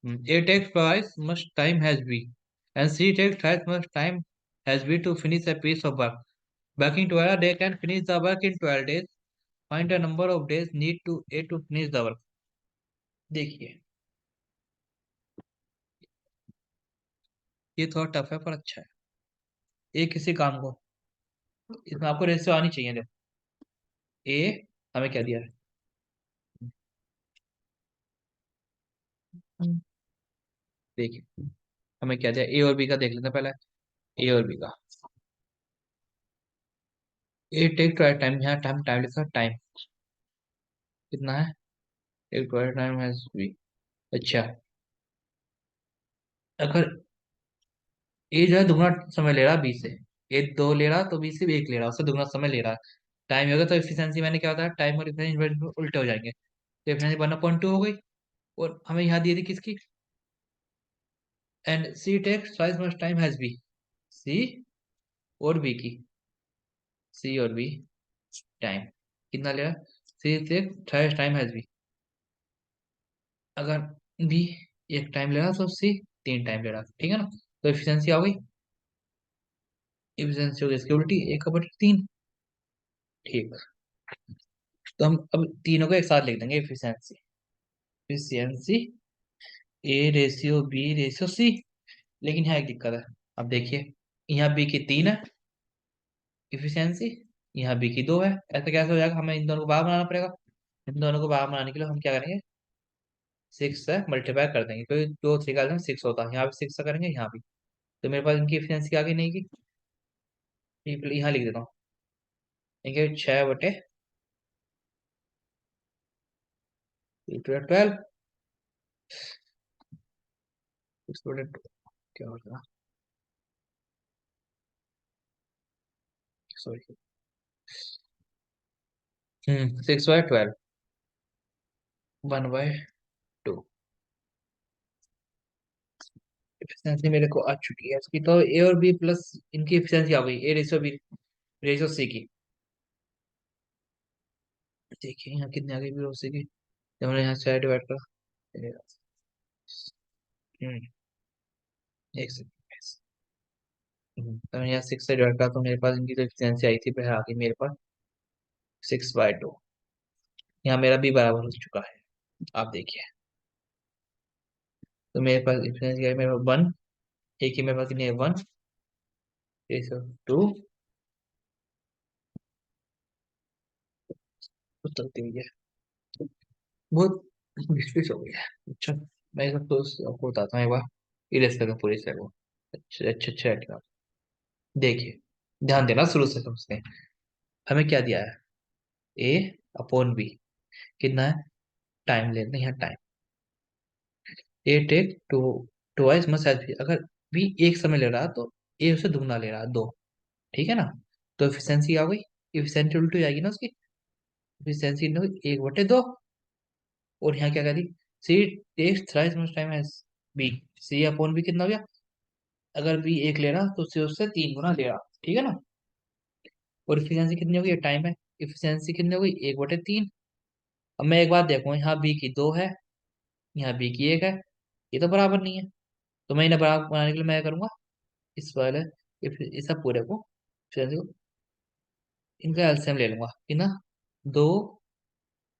A takes twice much time has B, and C takes twice much time has B to finish a piece of work. Working together, they can finish the work in 12 days. Find the number of days need to A to finish the work. देखिए, ये थोड़ा tough है पर अच्छा है। ए किसी काम को, इसमें आपको रेशियो आनी चाहिए। देखो, ए हमें क्या दिया है, देखिए हमें क्या दिया, ए और बी का देख लेते हैं पहले। ए और बी का, ए टेक टाइम, यहाँ टाइम टाइम लिखा, टाइम कितना है, एक टाइम हैज बी। अच्छा, अगर ए जो है दुगना समय ले रहा बी से, ए 2 ले रहा तो बी से भी 1 ले रहा, उससे दुगना समय ले रहा है। टाइम होगा तो एफिशिएंसी मैंने क्या होता है, टाइम और एफिशिएंसी उल्टे हो जाएंगे, तो एफिशिएंसी 1/2 हो गई। और हमें यहाँ दी थी किसकी, and C takes twice much time has B, C और बी की, सी और बी टाइम कितना ले रहा, C takes twice time has B. अगर बी 1 टाइम ले रहा तो सी 3 टाइम ले रहा, ठीक है ना, तो एफिशिएंसी आ गई, एफिशिएंसी हो गई इसकी उल्टी, 1/3। ठीक, तो हम अब तीनों को एक साथ लिख देंगे, एफिशिएंसी, एफिशिएंसी A/B/C। लेकिन यहाँ एक दिक्कत है, अब देखिए, यहाँ बी की 3 है इफिशियंसी, यहाँ बी की 2 है, ऐसा कैसे हो जाएगा, हमें इन दोनों को बाहर बनाना पड़ेगा। इन दोनों को बाहर बनाने के लिए हम क्या करेंगे, 6 से मल्टीप्लाई कर देंगे, क्योंकि 2 3 का 6 होता है, यहाँ भी 6 से करेंगे, यहाँ भी। तो मेरे पास इनकी इफिशियंसी आगे नहीं की, यहाँ लिख देता हूँ, इनके 6/12, क्या होगा, सॉरी, 6/12, 1/2 एफिशिएंसी मेरे को आ चुकी है इसकी, तो ए और बी प्लस इनकी एफिशिएंसी आ गई, A/B/C की। देखिए यहाँ कितनी आ गई बी/C की, जब हमने यहाँ 6 डिवाइड करा, हम्म, एक सेकंड, तो यहाँ 6 से डिवाइड करा तो मेरे पास इनकी जो एफिशिएंसी आई थी वह आ गई मेरे पास 6/2। यहाँ मेरा बी बराबर हो चुका है, आप देखिए, तो मेरे पास एफिशिएंसी आई मेरे पास 1, एक ही मेरे पास कितनी है, 1/2, तो चलती हुई है बहुत। डिस्मिस हो गया। अच्छा, मैं सबको आपको बताता हूँ एक बार। इरेज करके पूरी से वो। अच्छा अच्छा अच्छा अच्छा। देखिए, ध्यान देना, शुरू से समझते हैं। हमें क्या दिया है? A upon B. कितना है? टाइम लेते हैं यहाँ, time. A take to twice much as B. अगर बी एक समय ले रहा है तो ए उसे दुगना ले रहा है, दो। ठीक है ना? तो एफिशिएंसी आ गई। एफिशिएंसी उल्टी आएगी ना उसकी। एफिशिएंसी एक बटे दो। और यहाँ क्या कह दी? C takes thrice much time as B. C upon B कितना हो गया? अगर बी एक ले रहा तो सी उससे तीन गुना ले रहा। ठीक है ना? और एफिशिएंसी कितनी होगी? टाइम है। एफिशिएंसी कितनी होगी? एक बटे तीन। अब मैं एक बात देखूँ, यहाँ बी की दो है, यहाँ बी की एक है। ये तो बराबर नहीं है। तो मैं इन्हें बराबर बनाने के लिए मैं क्या करूंगा? इस वाले इस सब पूरे को, efficiency को, इनका एलसीएम ले लूंगा कि ना, दो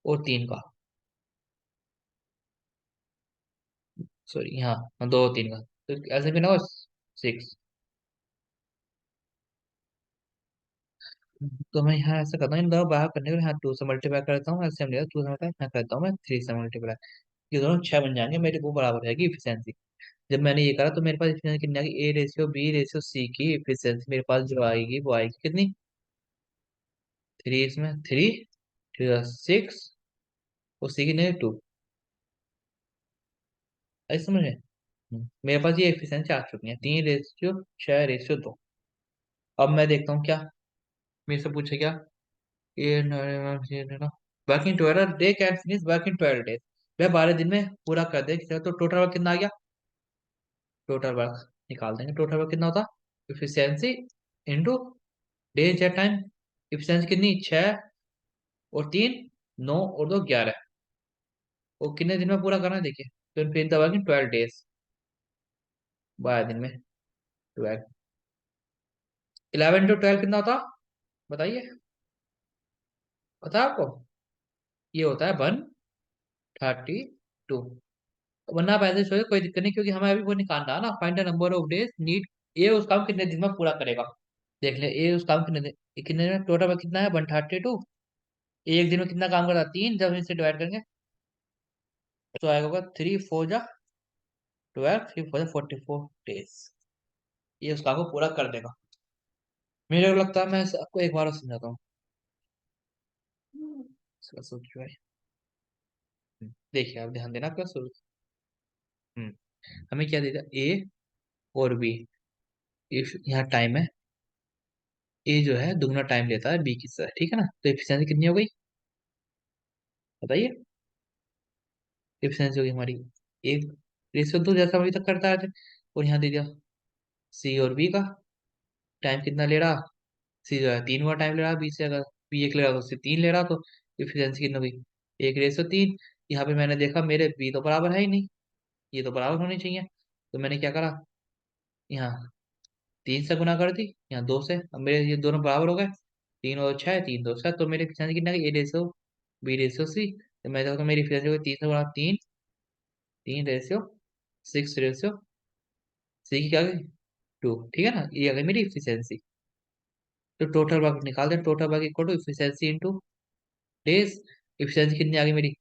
और तीन का। सॉरी, यहाँ दो और तीन का। तो एलसीएम कितना होगा? सिक्स। तो मैं यहाँ ऐसा करता हूँ, इन दोनों बाहर करने के लिए यहाँ टू से मल्टीप्लाई करता हूँ, एलसीएम ले टू से मल्टीप्लाई यहाँ करता हूँ, मैं थ्री से मल्टीप्लाई। ये दोनों छह बन जाएंगे मेरे को, बराबर रहेगी इफिशियंसी। जब मैंने ये करा तो मेरे पास इफिशियंसी कितनी आ गई? A ratio B ratio C की इफिशियंसी मेरे पास जो आएगी वो आएगी कितनी? थ्री। इसमें थ्री, थ्री सिक्स, और सी की नहीं टू। ऐसे समझे? मेरे पास ये एफिशिएंसी आ चुकी है, तीन रेशियो छह रेशियो दो। अब मैं देखता हूँ क्या मेरे से पूछे क्या। ये working 12 day can finish working 12 days. वह 12 दिन में पूरा कर दे। तो टोटल वर्क कितना आ गया? टोटल वर्क निकाल देंगे। टोटल वर्क कितना होता? इफिशियंसी इंटू डेज या टाइम। इफिशियंसी कितनी? छः और तीन, नौ और दो, 11। वो कितने दिन में पूरा करना है देखिए। तो फिर वर्किंग 12 डेज, 12 दिन में 12। 11 into 12 कितना होता? बताइए, पता है आपको? ये होता है 132। वरना आप ऐसे सोचे कोई दिक्कत नहीं, क्योंकि हमें अभी वो निकालना है ना, find the number of days need. ये उस काम कितने दिन में पूरा करेगा? देख ले, ये उस काम कितने दिन में टोटल में कितना है? 132। एक दिन में कितना काम करता है? तीन। जब इसे डिवाइड करेंगे तो आएगा होगा 3 4 जा 12, 3 4 जा 44 डेज। ये उस काम को पूरा कर देगा। मुझे लगता है मैं आपको एक बार और समझाता हूँ। इसका सोचो भाई। देखिए, आप ध्यान देना, आपका सोच। हम्म, हमें क्या देगा? ए और बी। इफ यहाँ टाइम है, ए जो है दुगना टाइम लेता है बी की तरह। ठीक है ना? तो एफिशिएंसी कितनी हो गई? बताइए। एफिशिएंसी होगी हमारी एक रेशियो दो, जैसा हम अभी तक करता है। और यहाँ दे दिया सी और बी का टाइम कितना ले रहा। सी जो है तीन हुआ टाइम ले रहा बी से। अगर बी एक ले रहा तो सी तीन ले रहा, तो एफिशिएंसी कितनी होगी? एक रेशियो तीन। यहाँ पे मैंने देखा मेरे बी तो बराबर है ही नहीं, ये तो बराबर होनी चाहिए। तो मैंने क्या करा, यहाँ तीन से गुना कर दी, यहाँ दो से। अब मेरे ये दोनों बराबर हो गए। तीन और छः, तीन दो छः, तो मेरी एफिशिएंसी कितना? A ratio B ratio C. तो मैं देखा मेरी एफिशिएंसी होगी तीन से गुना तीन, तीन रेशियो सिक्स रेशियो सी की क्या गई? टू। ठीक है ना? ये आ गई मेरी इफिशियंसी। तो टोटल वर्क निकाल दें। Total work equal to efficiency into days. Efficiency कितनी आ गई मेरी?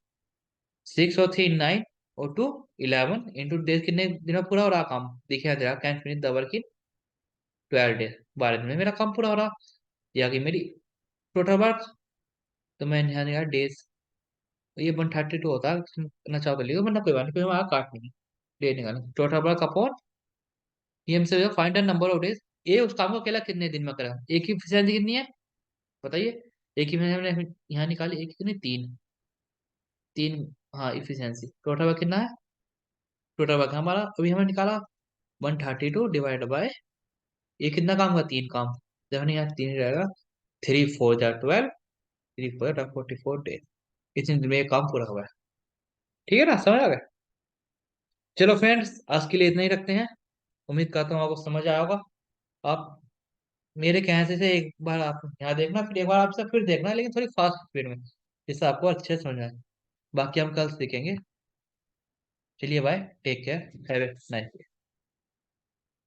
सिक्स और थ्री, नाइन, और टू, 11 इंटू डेज। कितने दिन में पूरा हो रहा काम? देखिए जरा, can finish the work in 12 days. 12 दिन में मेरा काम पूरा हो रहा। ये आ गई मेरी टोटल वर्क। तो मैं यहाँ निकाला डेज। ये 132 होता है, तुम करना चाहो कर लियो, वरना कोई बात नहीं, कोई हमारा काट नहीं। डे निकालना टोटल वर्क अपॉन ये हमसे find the number of days. ये उस काम को अकेला कितने दिन में करेगा? एक की एफिशिएंसी कितनी है? बताइए। एक ही में हमने यहाँ निकाली, एक कितनी? तीन। तीन, हाँ इफिशियंसी। टोटल वर्क कितना है? टोटल वर्क हमारा अभी हमने निकाला 132 डिवाइड बाय, ये कितना काम हुआ? तीन काम। जब हमने यहाँ तीन रहेगा, 3 4 जा 12, 3 4 जा 44 डेज। इतने दिन में ये काम पूरा हुआ है। ठीक है ना? समझ आ गया? चलो फ्रेंड्स, आज के लिए इतना ही रखते हैं। उम्मीद करता हूँ आपको समझ आया होगा। आप मेरे कहने से एक बार आप यहाँ देखना, फिर एक बार आपसे फिर देखना, लेकिन थोड़ी फास्ट स्पीड में, जिससे आपको अच्छे से समझ आए। बाकी हम कल सीखेंगे। चलिए bye, take care, have a nice day.